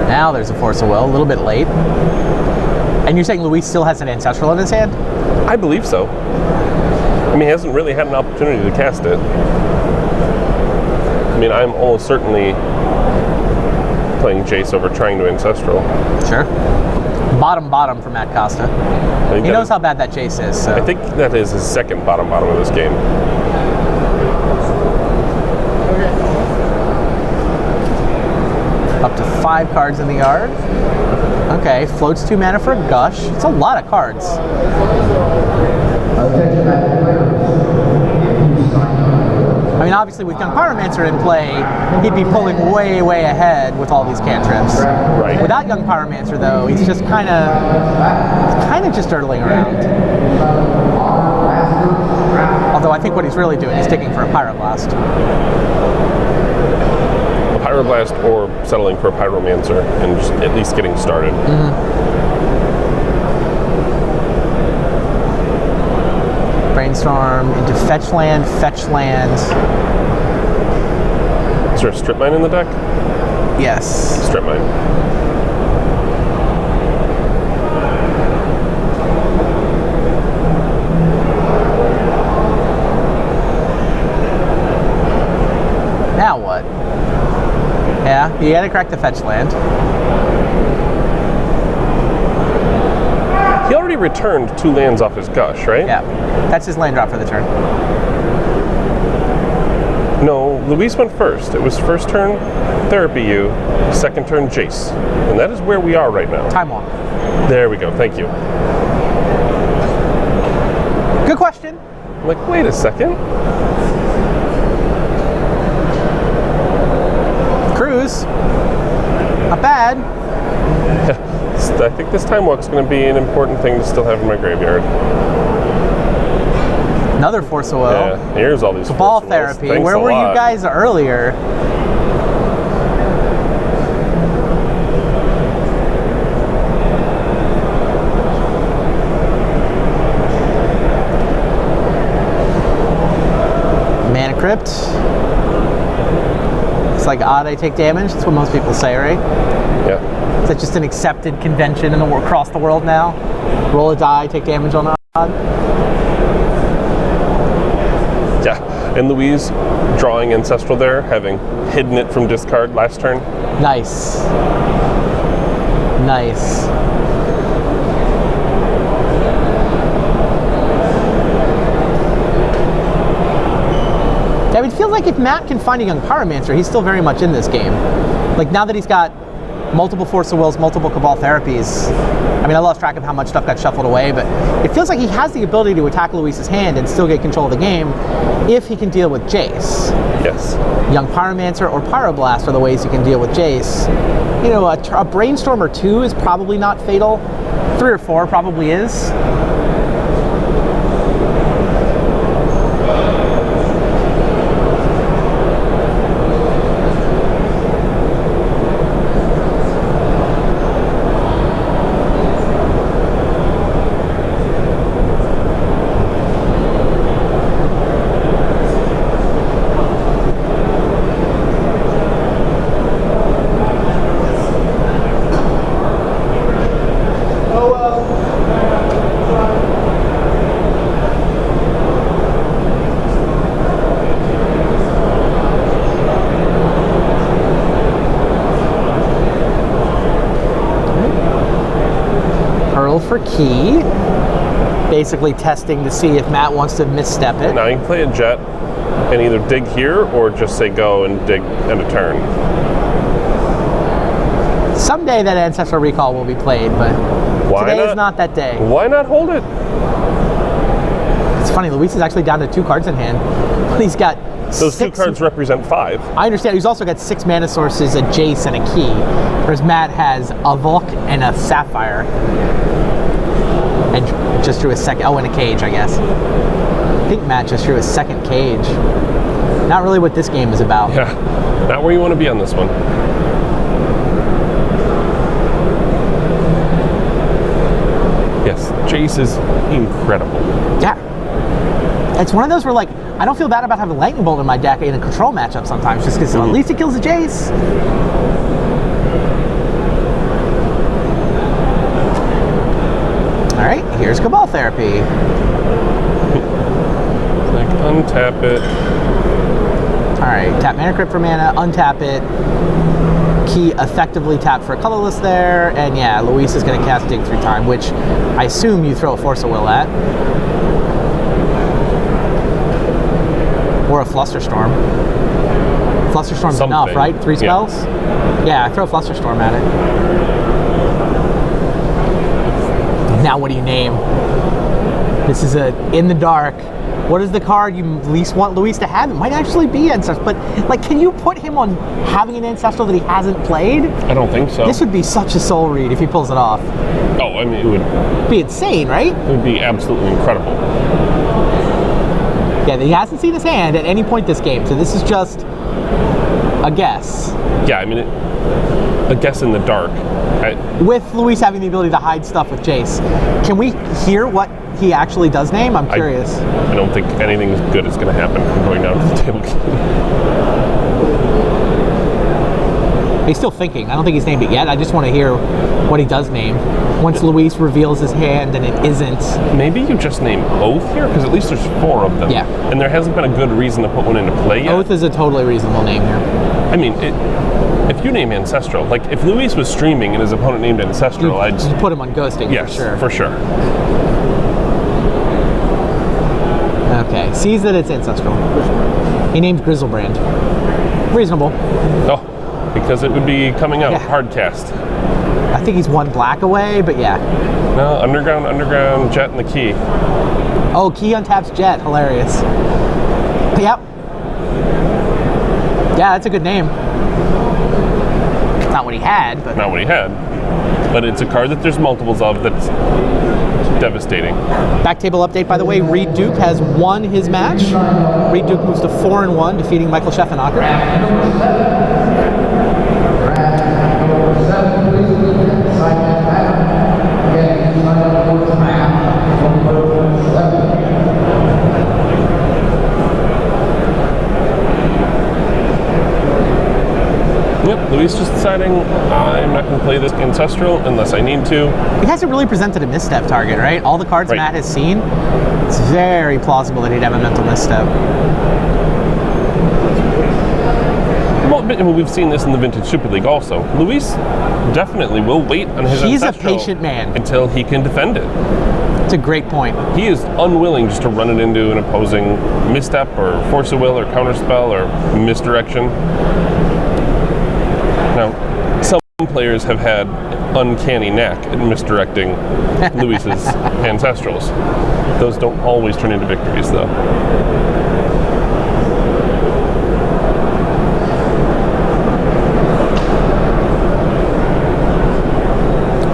A: Now there's a Force of Will, a little bit late. And you're saying Luis still has an Ancestral in his hand?
B: I believe so. I mean, he hasn't really had an opportunity to cast it. I mean, I'm almost certainly playing Jace over trying to Ancestral.
A: Sure. Bottom for Matt Costa. He knows how bad that Jace is. So.
B: I think that is his second bottom of this game.
A: Up to 5 cards in the yard. Okay, floats 2 mana for a Gush. It's a lot of cards. I mean, obviously with Young Pyromancer in play, he'd be pulling way, way ahead with all these cantrips.
B: Right.
A: Without Young Pyromancer, though, he's just kind of just dirtling around. Although I think what he's really doing is digging for a Pyroblast.
B: A Pyroblast or settling for a Pyromancer and just at least getting started.
A: Brainstorm into fetch land.
B: Is there a strip mine in the deck?
A: Yes.
B: Strip mine.
A: Now what? Yeah, you gotta crack the fetch land.
B: He already returned 2 lands off his Gush, right?
A: Yeah, that's his land drop for the turn.
B: No, Luis went first. It was first turn, Therapy U, second turn, Jace. And that is where we are right now.
A: Time walk.
B: There we go, thank you.
A: Good question.
B: I'm like, wait a second.
A: Cruise. Not bad.
B: I think this time walk's going to be an important thing to still have in my graveyard.
A: Another Force of Will.
B: Yeah, here's all these
A: Ball
B: Force of Wills.
A: Therapy.
B: Thanks
A: Where
B: a
A: were
B: lot.
A: you guys earlier? Mana Crypt. It's like odd I take damage. That's what most people say, right?
B: Yeah.
A: Is that just an accepted convention in the across the world now? Roll a die, take damage on odd.
B: Yeah. And Louise drawing Ancestral there, having hidden it from discard last turn.
A: Nice. Nice. I mean, it feels like if Matt can find a Young Pyromancer, he's still very much in this game. Like, now that he's got multiple Force of Wills, multiple Cabal Therapies, I mean, I lost track of how much stuff got shuffled away, but it feels like he has the ability to attack Luis's hand and still get control of the game if he can deal with Jace.
B: Yes.
A: Young Pyromancer or Pyroblast are the ways you can deal with Jace. You know, a Brainstorm or 2 is probably not fatal. 3 or 4 probably is. For key, basically testing to see if Matt wants to misstep it.
B: Now you can play a jet and either dig here or just say go and dig end a turn.
A: Someday that Ancestral Recall will be played, but today is not that day.
B: Why not hold it?
A: It's funny, Luis is actually down to 2 cards in hand. He's got
B: those 2 cards represent 5.
A: I understand. He's also got 6 mana sources, a Jace, and a key. Whereas Matt has a Volk and a Sapphire. And just drew a second, and a cage, I guess. I think Matt just drew a second cage. Not really what this game is about.
B: Yeah, not where you want to be on this one. Yes, Jace is incredible.
A: Yeah. It's one of those where, like, I don't feel bad about having Lightning Bolt in my deck in a control matchup sometimes, just because at least it kills the Jace. All right, here's Cabal Therapy.
B: Like, untap it.
A: All right, tap Mana Crypt for mana, untap it. Key effectively tapped for a colorless there, and yeah, Luis is going to cast Dig Through Time, which I assume you throw a Force of Will at. Or a Flusterstorm. Flusterstorm's enough, right? 3 spells? Yeah, throw a Flusterstorm at it. Now what do you name? This is a in the dark. What is the card you least want Luis to have? It might actually be Ancestral, but like, can you put him on having an Ancestral that he hasn't played?
B: I don't think so.
A: This would be such a soul read if he pulls it off.
B: Oh, I mean, it would
A: Be insane, right?
B: It would be absolutely incredible.
A: Yeah, he hasn't seen his hand at any point this game, so this is just a guess.
B: Yeah, I mean, a guess in the dark.
A: With Luis having the ability to hide stuff with Jace. Can we hear what he actually does name? I'm curious.
B: I don't think anything good is going to happen from going down to the table.
A: He's still thinking. I don't think he's named it yet. I just want to hear what he does name. Once Luis reveals his hand and it isn't.
B: Maybe you just name Oath here, because at least there's 4 of them.
A: Yeah.
B: And there hasn't been a good reason to put one into play yet.
A: Oath is a totally reasonable name here.
B: I mean, if you name Ancestral, like if Luis was streaming and his opponent named Ancestral, I'd
A: just put him on ghosting.
B: Yes,
A: for sure. Okay, sees that it's Ancestral. He named Grizzlebrand. Reasonable.
B: Oh, because it would be coming out
A: Yeah.
B: hard cast.
A: I think he's 1 black away, but yeah.
B: No, underground, Jet, and the Key.
A: Oh, Key untaps Jet. Hilarious. Yep. Yeah, that's a good name. Not what he had, but...
B: Not what he had. But it's a card that there's multiples of that's devastating.
A: Back table update, by the way. Reed Duke has won his match. Reed Duke moves to 4-1, defeating Michael Scheffenacher.
B: Yep, Luis just deciding I'm not going to play this Ancestral unless I need to.
A: He hasn't really presented a misstep target, right? All the cards Matt has seen, it's very plausible that he'd have a mental misstep.
B: Well, we've seen this in the Vintage Super League also. Luis definitely will wait on his
A: He's
B: Ancestral
A: a patient man.
B: Until he can defend it.
A: It's a great point.
B: He is unwilling just to run it into an opposing misstep or Force of Will or Counterspell or misdirection. Now, some players have had uncanny knack at misdirecting Luis's Ancestrals. Those don't always turn into victories, though.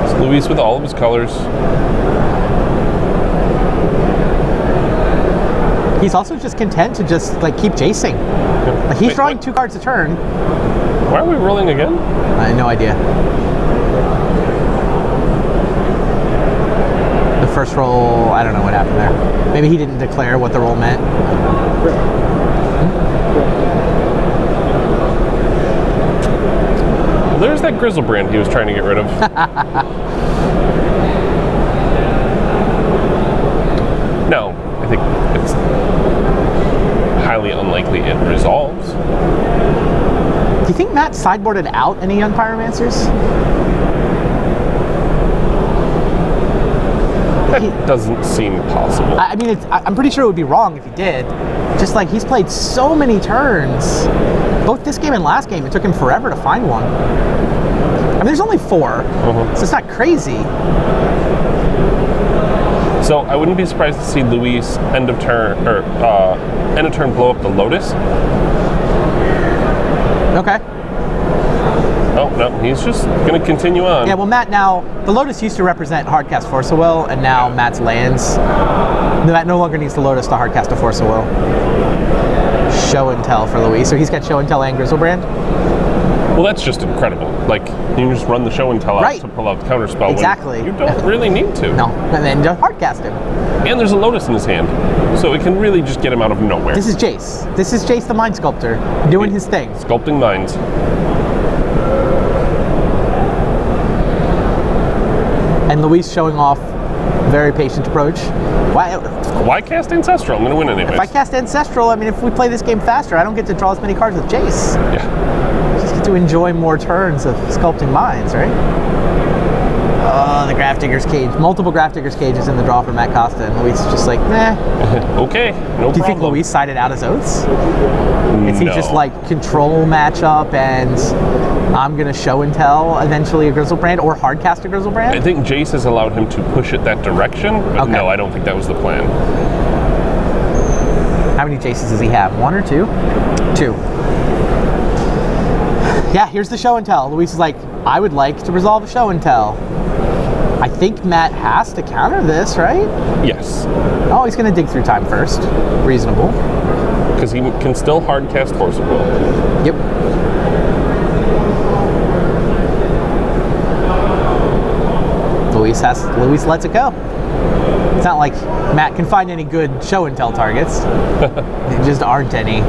B: It's Luis with all of his colors.
A: He's also just content to just like keep chasing. Like, he's drawing 2 cards a turn.
B: Why are we rolling again?
A: I have no idea. The first roll, I don't know what happened there. Maybe he didn't declare what the roll meant.
B: Well, there's that Grizzlebrand he was trying to get rid of. No, I think it's highly unlikely it resolves.
A: Do you think Matt sideboarded out any young Pyromancers?
B: That doesn't seem possible.
A: I mean, I'm pretty sure it would be wrong if he did. Just like, he's played so many turns. Both this game and last game, it took him forever to find one. I mean, there's only 4, so it's not crazy.
B: So I wouldn't be surprised to see Luis end of turn blow up the Lotus.
A: Okay.
B: Oh, no, he's just going to continue on.
A: Yeah, well, Matt, now, the Lotus used to represent hardcast Force of Will, and now Matt's lands. Matt no longer needs the Lotus to hardcast a Force of Will. Show and Tell for Luis. So he's got Show and Tell and Grizzlebrand?
B: Well, that's just incredible. Like, you can just run the show and tell out
A: Right.
B: to pull out the counter spell.
A: Exactly.
B: When you don't really need to.
A: No, and then just hardcast him.
B: And there's a Lotus in his hand, so it can really just get him out of nowhere.
A: This is Jace. This is Jace the Mind Sculptor doing his thing.
B: Sculpting minds.
A: And Luis showing off very patient approach.
B: Why cast Ancestral? I'm going to win anyways.
A: If I cast Ancestral, I mean, if we play this game faster, I don't get to draw as many cards with Jace.
B: Yeah.
A: Just get to enjoy more turns of Sculpting Minds, right? Oh, the Grafdigger's Cage. Multiple Grafdigger's Cages in the draw for Matt Costa, and Luis is just like, nah.
B: Okay, no problem.
A: Do you think Luis sided out his oaths? Is he
B: No.
A: just like control matchup and I'm going to show and tell eventually a Grizzlebrand or hardcast a
B: I
A: Grizzlebrand?
B: think Jace has allowed him to push it that direction, but
A: Okay.
B: no, I don't think that was the plan.
A: How many Jaces does he have? One or two? Two. Yeah, here's the show and tell. Luis is like, I would like to resolve a show and tell. I think Matt has to counter this, right?
B: Yes,
A: Oh, he's going to dig through time first. Reasonable.
B: because he can still hardcast Force of Will.
A: Yep. Luis lets it go. It's not like Matt can find any good show and tell targets. There just aren't any.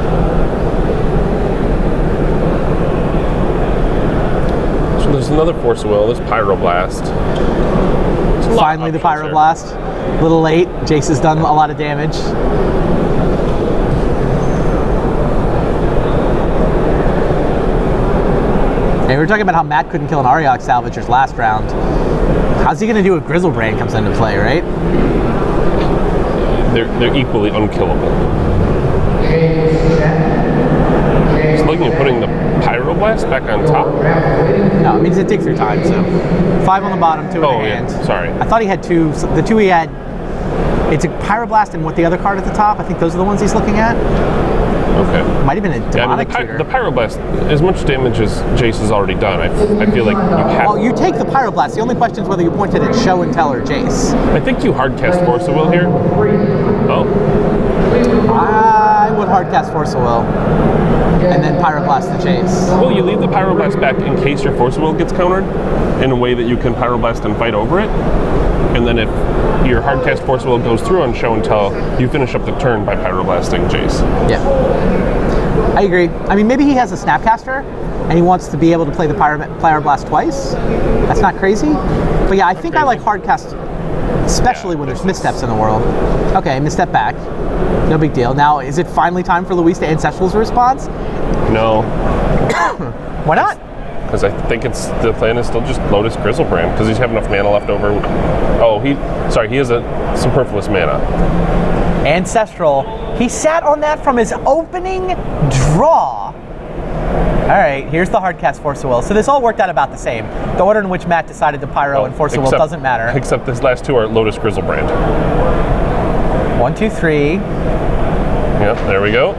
B: So there's another Force of Will, this Pyroblast. There's a lot of
A: Finally, the
B: options here.
A: Pyroblast. A little late. Jace has done a lot of damage. Hey, we were talking about how Matt couldn't kill an Ariok Salvagers last round. How's he going to do if Grizzlebrand comes into play, right?
B: They're equally unkillable. Just looking at putting the Pyroblast back on top.
A: No, it means it dig through time, so 5 on the bottom, 2 in
B: Oh,
A: the
B: yeah,
A: hand.
B: sorry.
A: I thought he had 2. So the 2 he had, it's a Pyroblast and what the other card at the top? I think those are the ones he's looking at.
B: Okay.
A: Might have been a
B: Yeah, I mean,
A: demonic tutor.
B: the Pyroblast, as much damage as Jace has already done, I feel like you have.
A: Well, you take the Pyroblast. The only question is whether you pointed at show and tell or Jace.
B: I think you hardcast Force of Will here. Oh,
A: I would hardcast Force of Will and then Pyroblast the Jace.
B: well, you leave the Pyroblast back in case your Force of Will gets countered in a way that you can Pyroblast and fight over it. And then if your hardcast Force of Will goes through on show and tell, you finish up the turn by Pyroblasting Jace.
A: Yeah. I agree. I mean, maybe he has a Snapcaster and he wants to be able to play the Pyroblast twice. That's not crazy. But yeah, I think I like hardcast, especially when there's missteps in the world. Okay, misstep back. No big deal. Now, is it finally time for Luis to Ancestral's response?
B: No,
A: Why not?
B: because I think the plan is still just Lotus Grizzlebrand, because he's have enough mana left over. Oh, he has a superfluous mana.
A: Ancestral. He sat on that from his opening draw. All right, here's the hardcast Force of Will. So this all worked out about the same. The order in which Matt decided to Pyro and Force of Will doesn't matter.
B: Except this last two are Lotus Grizzlebrand.
A: 1, 2, 3.
B: Yep, there we go.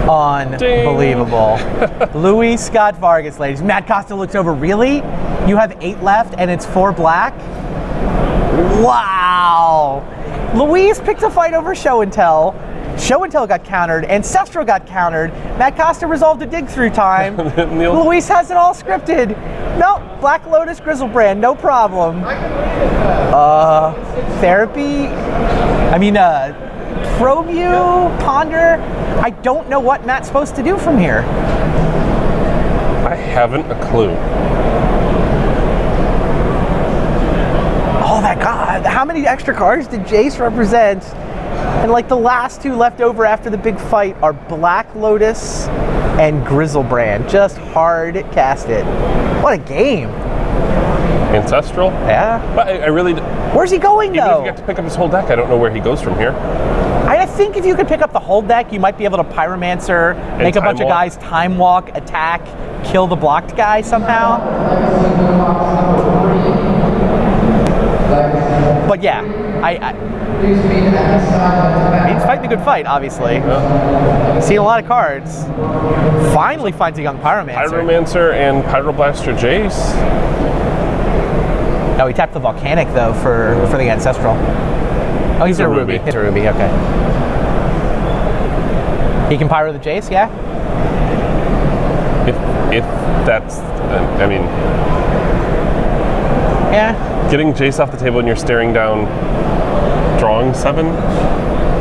A: Unbelievable. Louis Scott-Vargas, ladies. Matt Costa looks over. Really? You have 8 left and it's 4 black? Wow. Luis picked a fight over show and tell. Show and tell got countered. Ancestral got countered. Matt Costa resolved to dig through time. Luis has it all scripted. Nope. Black Lotus Grizzlebrand. No problem. Therapy. I mean, probe you, ponder. I don't know what Matt's supposed to do from here.
B: I haven't a clue.
A: Oh my God, how many extra cards did Jace represent? And like the last 2 left over after the big fight are Black Lotus and Grizzlebrand. Just hard cast it. What a game.
B: Ancestral?
A: Yeah.
B: But I really,
A: Where's he going
B: even if
A: though?
B: you get to pick up his whole deck, I don't know where he goes from here.
A: I think if you could pick up the whole deck, you might be able to Pyromancer, make a bunch of guys time walk, attack, kill the blocked guy somehow. But yeah, he's fighting a good fight, obviously. Seeing a lot of cards. Finally finds a young Pyromancer.
B: Pyromancer and Pyroblaster Jace.
A: Oh, he tapped the Volcanic though for the Ancestral. Oh, he's a Ruby. He's a Ruby, okay. He can Pyro the Jace, yeah?
B: if that's, I mean,
A: Yeah.
B: getting Jace off the table and you're staring down, drawing 7.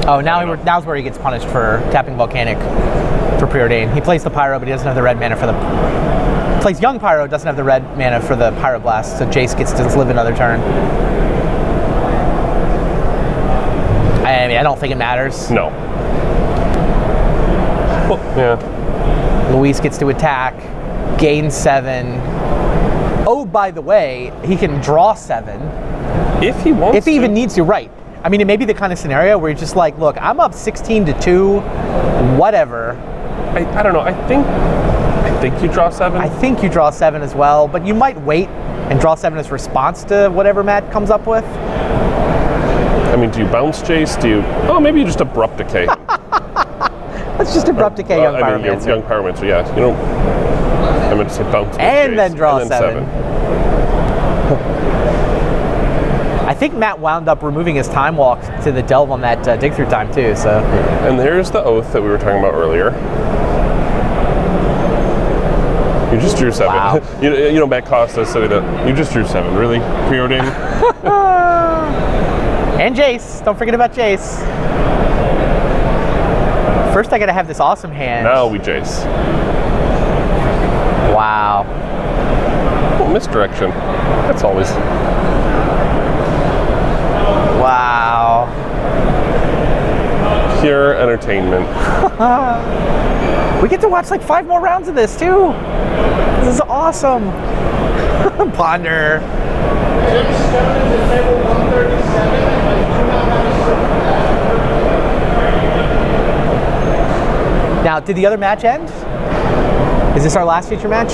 A: Oh, now's where he gets punished for tapping Volcanic for Preordain. He plays the Pyro, but he doesn't have the red mana for the... Plays Young Pyro, doesn't have the red mana for the Pyroblast, so Jace gets to live another turn. I mean, I don't think it matters.
B: No. Well, yeah.
A: Luis gets to attack, gain 7. Oh, by the way, he can draw 7.
B: If he wants
A: If he even needs to, right. I mean, it may be the kind of scenario where you're just like, look, I'm up 16-2, whatever.
B: I don't know. I think you draw 7.
A: I think you draw 7 as well, but you might wait and draw 7 as response to whatever Matt comes up with.
B: I mean, do you bounce Jace? Do you... Oh, maybe you just abrupt decay.
A: Let's just abrupt decay Young Pyromancer.
B: Young Pyromancer, yeah. You don't... I meant to say bounce.
A: And
B: Jace,
A: then draw
B: and then
A: 7. I think Matt wound up removing his time walk to the delve on that dig through time too, so.
B: And there's the oath that we were talking about earlier. You just drew 7.
A: Wow.
B: you know, Matt Costa said that you just drew 7. Really? Preordain?
A: And Jace. Don't forget about Jace. First, I gotta have this awesome hand.
B: Now we Jace.
A: Wow.
B: Oh, misdirection. That's always...
A: Wow.
B: Pure entertainment.
A: We get to watch like 5 more rounds of this too. This is awesome. Ponder. Now, did the other match end? Is this our last feature match?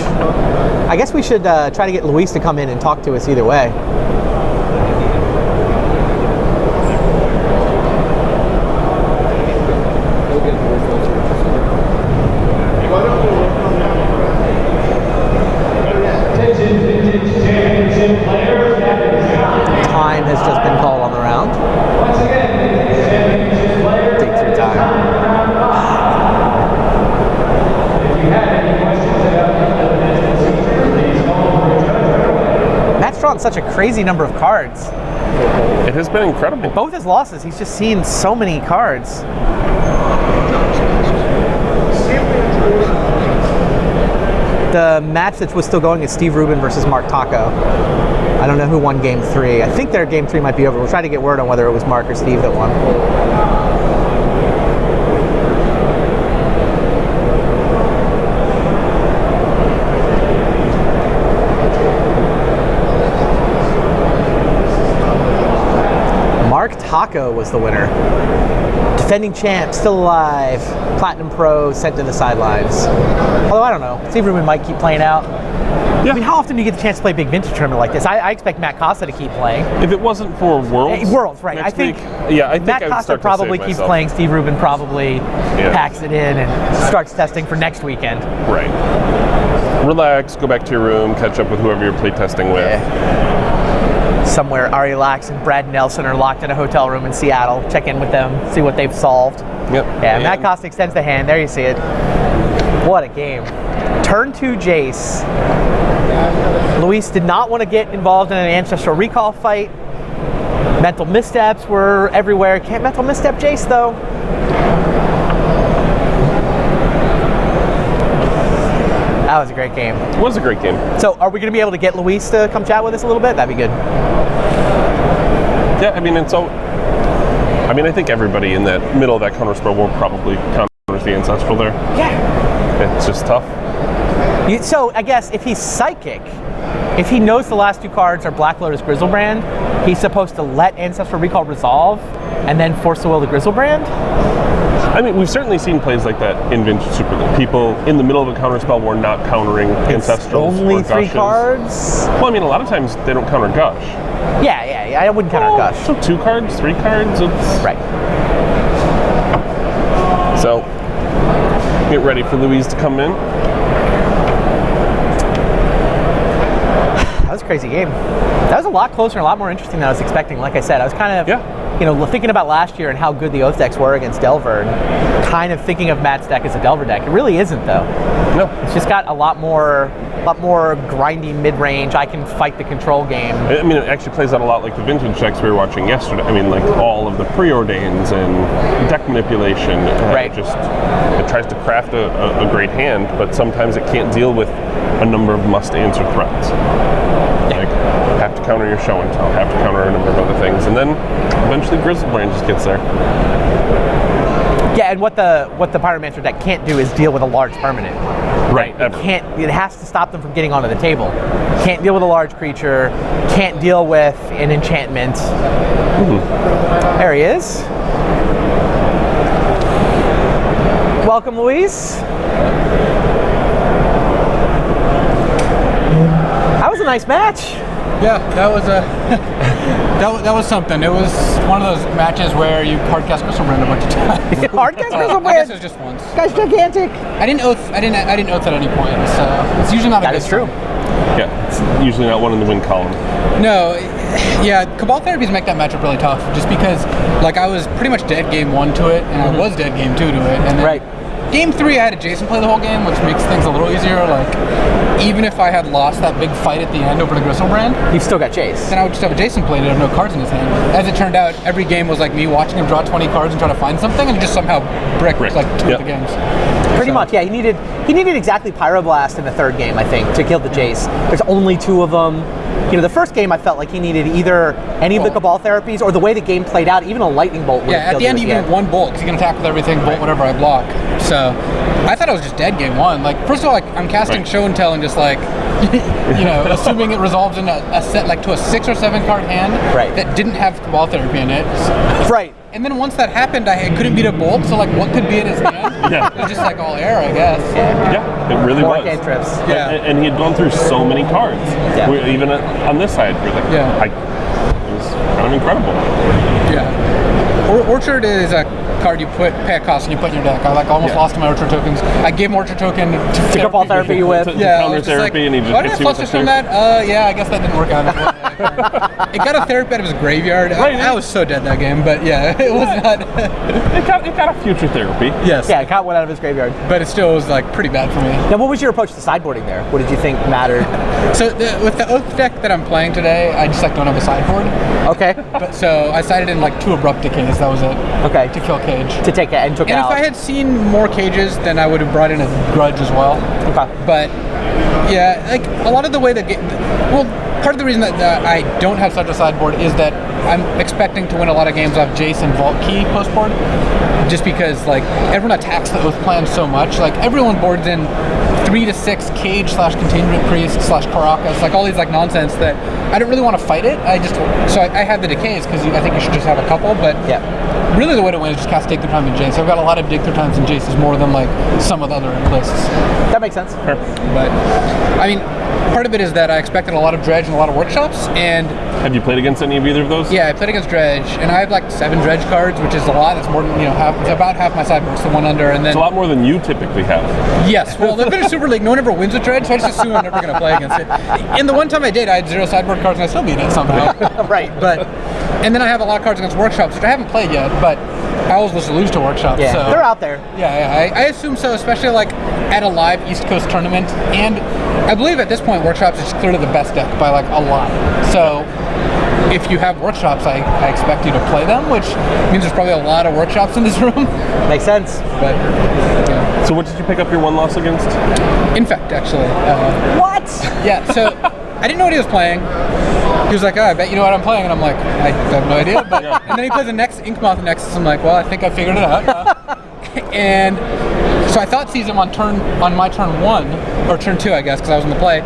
A: I guess we should try to get Luis to come in and talk to us either way. Time has just been called on the round. Dig through time. Matt's drawn such a crazy number of cards.
B: It has been incredible.
A: Both his losses, he's just seen so many cards. The match that was still going is Steve Rubin versus Mark Taco. I don't know who won game 3. I think their game 3 might be over. We'll try to get word on whether it was Mark or Steve that won. Mark Taco was the winner. Defending champ, still alive. Platinum Pro, sent to the sidelines. Although, I don't know. Steve Rubin might keep playing out.
B: Yeah.
A: I mean, how often do you get the chance to play a big vintage tournament like this? I expect Matt Costa to keep playing.
B: If it wasn't for Worlds...
A: Worlds, right. I think,
B: yeah, I think
A: Matt
B: I would
A: Costa
B: start
A: probably
B: to save
A: keeps
B: myself.
A: playing. Steve Rubin probably packs it in and starts testing for next weekend.
B: Right. Relax, go back to your room, catch up with whoever you're playtesting with.
A: Yeah. Somewhere Ari Lax and Brad Nelson are locked in a hotel room in Seattle. Check in with them, see what they've solved.
B: Yep.
A: Yeah,
B: And
A: Matt Costa extends the hand. There you see it. What a game. Turn 2 Jace. Luis did not want to get involved in an Ancestral Recall fight. Mental missteps were everywhere. Can't mental misstep Jace, though. That was a great game.
B: It was a great game.
A: So, are we going to be able to get Luis to come chat with us a little bit? That'd be good.
B: Yeah, I mean, it's all... I mean, I think everybody in that middle of that counterspell will probably counter the Ancestral there.
A: Yeah.
B: It's just tough.
A: So, I guess if he's Psychic, if he knows the last 2 cards are Black Lotus Grizzlebrand, he's supposed to let Ancestral Recall resolve and then force the will of the Grizzlebrand?
B: I mean, we've certainly seen plays like that in Vintage Super League. People in the middle of a counterspell were not countering Ancestrals
A: Only
B: or
A: 3
B: Gushes.
A: cards?
B: Well, I mean, a lot of times they don't counter Gush.
A: Yeah, I wouldn't counter Gush.
B: So 2 cards, 3 cards, it's...
A: Right.
B: So, get ready for Louise to come in.
A: That was a crazy game. That was a lot closer and a lot more interesting than I was expecting. Like I said, I was kind of thinking about last year and how good the Oath decks were against Delver, and kind of thinking of Matt's deck as a Delver deck. It really isn't, though.
B: No.
A: It's just got a lot more grindy mid-range. I can fight the control game.
B: I mean, it actually plays out a lot like the vintage decks we were watching yesterday. I mean, like all of the preordains and deck manipulation.
A: Right.
B: It tries to craft a great hand, but sometimes it can't deal with a number of must-answer threats. Like, have to counter your show and tell, have to counter a number of other things, and then eventually Grizzlebrand just gets there.
A: Yeah, and what the Pyromancer deck can't do is deal with a large permanent.
B: Right.
A: It has to stop them from getting onto the table. Can't deal with a large creature. Can't deal with an enchantment. There he is. Welcome, Luis. That was a nice match.
F: Yeah, that was a that was something. It was one of those matches where you hardcast Grizzlebrand a bunch of times.
A: Hardcast
F: I
A: Grizzlebrand.
F: guess it was just once.
A: Guy's gigantic.
F: I didn't oath at any point, so it's usually not a
A: That
F: good
A: is true.
F: sign.
B: Yeah, it's usually not one in the win column.
F: No, yeah, Cabal Therapies make that matchup really tough, just because like I was pretty much dead game 1 to it, and I was dead game 2 to it, and then
A: Right.
F: game 3 I had Jason play the whole game, which makes things a little easier. Like even if I had lost that big fight at the end over the Grizzlebrand,
A: You've still got Chase.
F: then I would just have a Jason play and have no cards in his hand. As it turned out, every game was like me watching him draw 20 cards and try to find something, and he just somehow bricked like 2 of the games.
A: Pretty much, yeah. He needed exactly Pyroblast in the third game, I think, to kill the Jace. There's only 2 of them. The first game I felt like he needed either any of the Cabal Therapies or the way the game played out, even a Lightning Bolt would
F: Yeah,
A: have
F: at
A: killed
F: the end,
A: him
F: even 1 bolt, because he can attack with everything, bolt whatever I block. So I thought I was just dead game 1. Like, first of all, like, I'm casting Show and Tell and just like, assuming it resolves in a set, like, to a 6 or 7 card hand that didn't have Cabal Therapy in it.
A: Right.
F: And then once that happened, I couldn't beat a bolt, so like, what could be in his hand?
B: Yeah.
F: It was just like all air, I guess.
B: Yeah, it really
A: More
B: was.
A: cantrips.
F: Yeah.
B: And he had gone through so many cards.
A: Yeah.
B: Even on this side, we're like,
F: Yeah.
B: it was kind of incredible.
F: Yeah. Orchard is a card you pay a cost and you put in your deck. I almost lost my Orchard tokens. I gave him Orchard token
A: To Cabal Therapy with.
B: To
F: Yeah, I
B: counter
F: was just
B: therapy, and he just
F: why did I
B: hits you with
F: flush
B: the
F: from
B: third.
F: that? Yeah, I guess that didn't work out. It got a therapy out of his graveyard. I was so dead that game, but yeah, it was not.
B: It got a future therapy.
F: Yes.
A: Yeah, caught one out of his graveyard.
F: But it still was like pretty bad for me.
A: Now, what was your approach to sideboarding there? What did you think mattered?
F: So with the Oath deck that I'm playing today, I just don't have a sideboard.
A: Okay.
F: But so I sided in like 2 abrupt decays. That was it.
A: Okay.
F: To kill Cage.
A: To take it and took it
F: And
A: out.
F: if I had seen more cages, then I would have brought in a Grudge as well.
A: Okay.
F: But yeah, like a lot of the way that part of the reason that I don't have such a sideboard is that I'm expecting to win a lot of games off Jace and Vault Key post board, just because like everyone attacks the Oath plan so much. Like everyone boards in 3 to 6 Cage / Containment Priest / Caracas, like all these like nonsense that I don't really want to fight it. I have the decays because I think you should just have a couple, but really the way to win is just cast Dig Through Time and Jace. I've got a lot of Dig Through Times and Jaces more than like some of the other lists.
A: That makes sense.
F: But I mean, part of it is that I expected a lot of Dredge and a lot of workshops, and
B: Have you played against any of either of those?
F: yeah, I played against Dredge, and I have like 7 Dredge cards, which is a lot. It's more than it's about half my sideboard. It's the one under, and then
B: It's a lot more than you typically have.
F: yes. Well, they've been a Super League. No one ever wins with Dredge, so I just assume I'm never going to play against it. And the one time I did, I had 0 sideboard cards, and I still beat it somehow.
A: Right.
F: But and then I have a lot of cards against workshops, which I haven't played yet, but I always was to lose to workshops.
A: Yeah.
F: So.
A: They're out there.
F: Yeah, I assume so, especially like at a live East Coast tournament. And I believe at this point, Workshops is clearly the best deck by like a lot. So if you have Workshops, I expect you to play them, which means there's probably a lot of Workshops in this room.
A: Makes sense.
F: But yeah.
B: So what did you pick up your 1 loss against?
F: Infect, actually.
A: What?
F: Yeah, so I didn't know what he was playing. He was like, oh, I bet you know what I'm playing. And I'm like, I have no idea. But and then he plays the next Ink Moth Nexus. I'm like, well, I think I figured it out. And so I thought seize him on my turn 1, or turn 2, I guess, because I was in the play.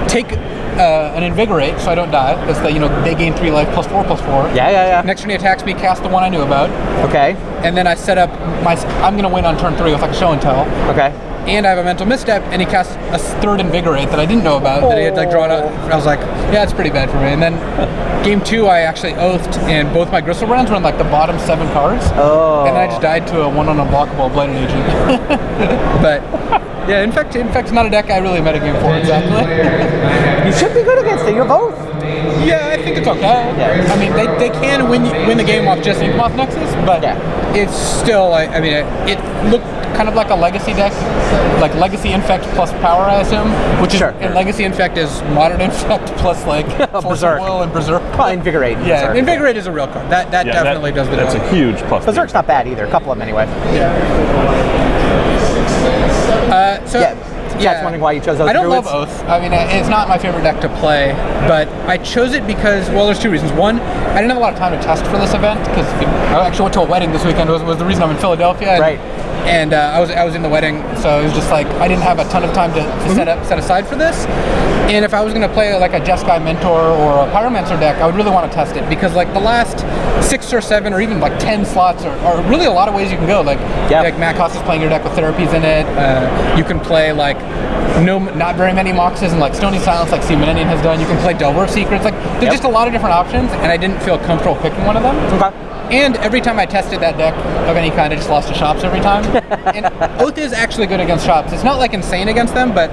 F: Take an Invigorate so I don't die. That's the, they gain 3 life +4/+4.
A: Yeah.
F: Next turn he attacks me, cast the one I knew about.
A: Okay.
F: And then I set up I'm going to win on turn 3 with like a Show and Tell.
A: Okay.
F: And I have a Mental Misstep, and he casts a 3rd Invigorate that I didn't know about, that he had like drawn out. I was like, yeah, it's pretty bad for me. And then game 2, I actually oathed, and both my Grizzlebrands were in like the bottom 7 cards.
A: Oh.
F: And I just died to a 1 unblockable Blighted Agent. But yeah, Infect's not a deck I really metagame for exactly.
A: You should be good against it. You're both.
F: Yeah, I think it's okay.
A: Yeah.
F: I mean, they can win the game off just Inkmoth Nexus, but it's still, I mean, it looked kind of like a Legacy deck, like Legacy Infect plus Power, I assume, which is, and Legacy Infect is Modern Infect plus like Force of Will and Berserk.
A: Well, Invigorate.
F: Yeah,
A: Berserk.
F: Invigorate is a real card. That definitely does the job.
B: That's a huge plus.
A: Berserk's not bad either. A couple of them anyway. Chat's wondering why you chose Oath.
F: I don't love Oath. I mean, it's not my favorite deck to play, but I chose it because, well, there's two reasons. One, I didn't have a lot of time to test for this event because I actually went to a wedding this weekend. Was the reason I'm in Philadelphia. And,
A: right.
F: And I was in the wedding, so it was just like I didn't have a ton of time to set aside for this. And if I was going to play like a Jeskai Mentor or a Pyromancer deck, I would really want to test it because like the last 6 or 7 or even like 10 slots are really a lot of ways you can go. Like Matt Costa's playing your deck with therapies in it. You can play like not very many Moxes and like Stony Silence like Seamaninian has done. You can play Delver Secrets. Like there's just a lot of different options, and I didn't feel comfortable picking one of them.
A: Okay.
F: And every time I tested that deck of any kind, I just lost to Shops every time. And Oath is actually good against Shops. It's not like insane against them, but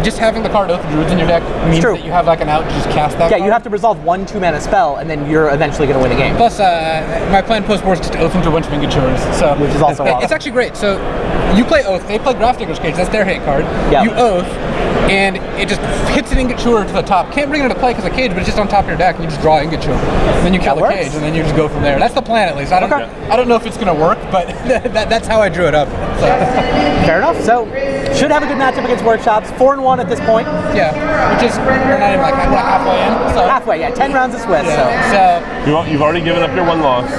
F: just having the card Oath of Druids in your deck means that you have like an out to just cast that card.
A: You have to resolve 1 2-mana spell, and then you're eventually going to win the game.
F: Plus, my plan post-board is just to Oath into a bunch of Ingatures. So
A: which is also awesome.
F: It's actually great. So you play Oath, they play Grafdigger's Cage, that's their hate card.
A: Yep.
F: You Oath, and it just hits an Ingature to the top. Can't bring it into play because of Cage, but it's just on top of your deck, and you just draw Ingature. And then you kill the Cage, and then you just go from there. That's the plan, at least. I don't know if it's going to work, but that's how I drew it up. So.
A: Fair enough. So, should have a good matchup against Workshops. 4-1 at this point.
F: Yeah, which is we're not even like halfway in. So.
A: Halfway, 10 rounds of Swiss.
F: Yeah.
B: So you've already given up your 1 loss.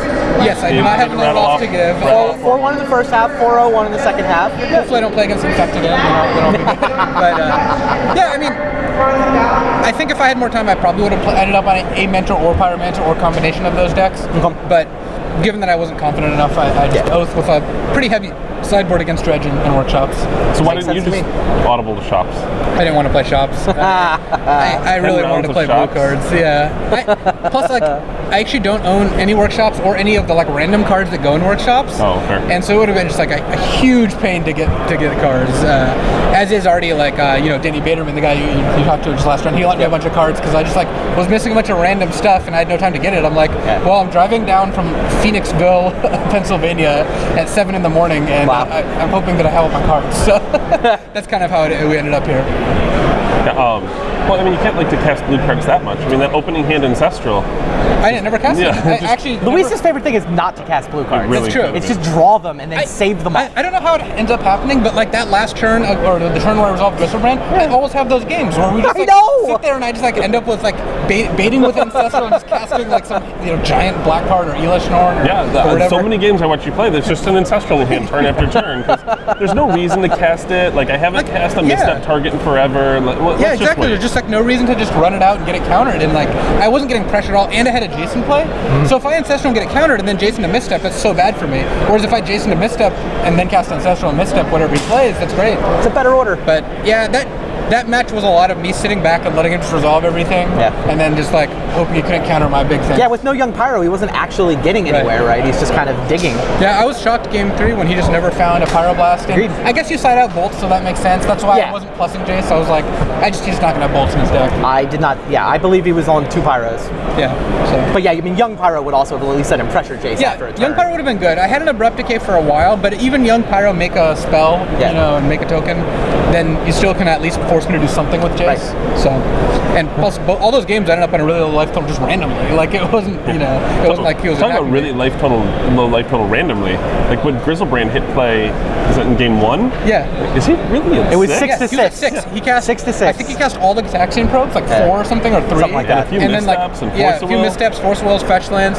F: Yes, I do not have another loss to give.
A: 4-1 in the first half, 4-0-1 in the second half.
F: Hopefully I don't play against Infect again. But yeah, I mean, I think if I had more time, I probably would have ended up on a Mentor or Pyromancer or combination of those decks. But given that I wasn't confident enough, I just Oath with a pretty heavy sideboard against Dredge and Workshops.
B: So why didn't you just audible to Shops?
F: I didn't want to play Shops. I really wanted to play blue cards. Yeah. Plus, like, I actually don't own any Workshops or any of the like random cards that go in Workshops.
B: Oh, fair.
F: And so it would have been just like a huge pain to get cards. As is already like Danny Baderman, the guy you talked to just last round. He lent me a bunch of cards because I just like was missing a bunch of random stuff and I had no time to get it. I'm like, well, I'm driving down from Phoenixville, Pennsylvania at 7 in the morning, and I'm hoping that I have all my cards. So that's kind of how we ended up here.
B: Well, I mean, you can't like to cast blue cards that much. I mean, that opening hand Ancestral.
F: I didn't never cast it.
A: Luis's favorite thing is not to cast blue cards.
F: That's true.
A: It's just draw them and then save them up.
F: I don't know how it ends up happening, but like that last turn, or the turn where I resolved Gristlebrand, I always have those games where we just like, sit there and I just like end up with like baiting with Ancestral and just casting like some giant black card or Elish Norn or
B: so many games I watch you play, there's just an Ancestral in hand turn after turn. There's no reason to cast it. Like I haven't cast a misstep target in forever.
F: Exactly. There's just like no reason to just run it out and get it countered. And like I wasn't getting pressure at all, and I had a Jason play. So if I Ancestral and get it countered and then Jason to misstep, that's so bad for me. Whereas if I Jason to misstep and then cast Ancestral and misstep whatever he plays, that's great.
A: It's a better order.
F: But yeah, that match was a lot of me sitting back and letting him just resolve everything, and then just like hoping he couldn't counter my big thing.
A: Yeah, with no young Pyro, he wasn't actually getting anywhere, right? He's just kind of digging.
F: Yeah, I was shocked game 3 when he just never found a Pyroblast. And I guess you side out bolts, so that makes sense. That's why I wasn't plussing Jace. I was like, he's not gonna have bolts in his deck.
A: I did not. Yeah, I believe he was on 2 Pyros.
F: Yeah. So.
A: But yeah, I mean, young Pyro would also have at least let him pressure Jace after a turn.
F: Young Pyro would have been good. I had an Abrupt Decay for a while, but even young Pyro make a spell, and make a token, then you still can at least force me to do something with Jace. Right. So, and plus, all those games ended up in a really low life total just randomly. Like it wasn't, it wasn't like he was.
B: Talking about really low life total randomly. Like when Grizzlebrand hit play, is it in game 1?
F: Yeah.
B: Is he really?
A: It was 6 to 6.
F: He was at 6. He cast
A: 6 to 6.
F: I think he cast all the Taxian probes, like 4 or something, or 3,
A: something like that.
B: And a few missteps and Force
F: a few missteps, Force of Wills, fetch lands.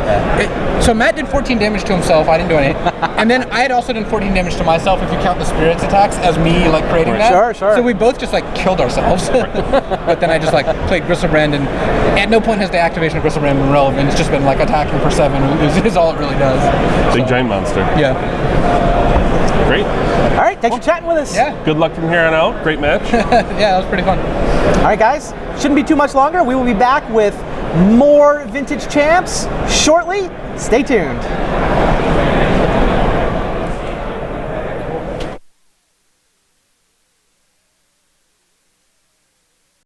F: So Matt did 14 damage to himself. I didn't do any. And then I had also done 14 damage to myself if you count the spirits attacks as me like creating that.
A: Sure.
F: So we both just like killed ourselves. But then I just like played Griselbrand, and at no point has the activation of Griselbrand been relevant. It's just been like attacking for 7 is all it really does.
B: Big giant monster.
F: Yeah.
B: Great.
A: All right, thanks for chatting with us.
F: Yeah.
B: Good luck from here on out. Great match.
F: Yeah, that was pretty fun.
A: All right, guys. Shouldn't be too much longer. We will be back with more Vintage Champs shortly. Stay tuned.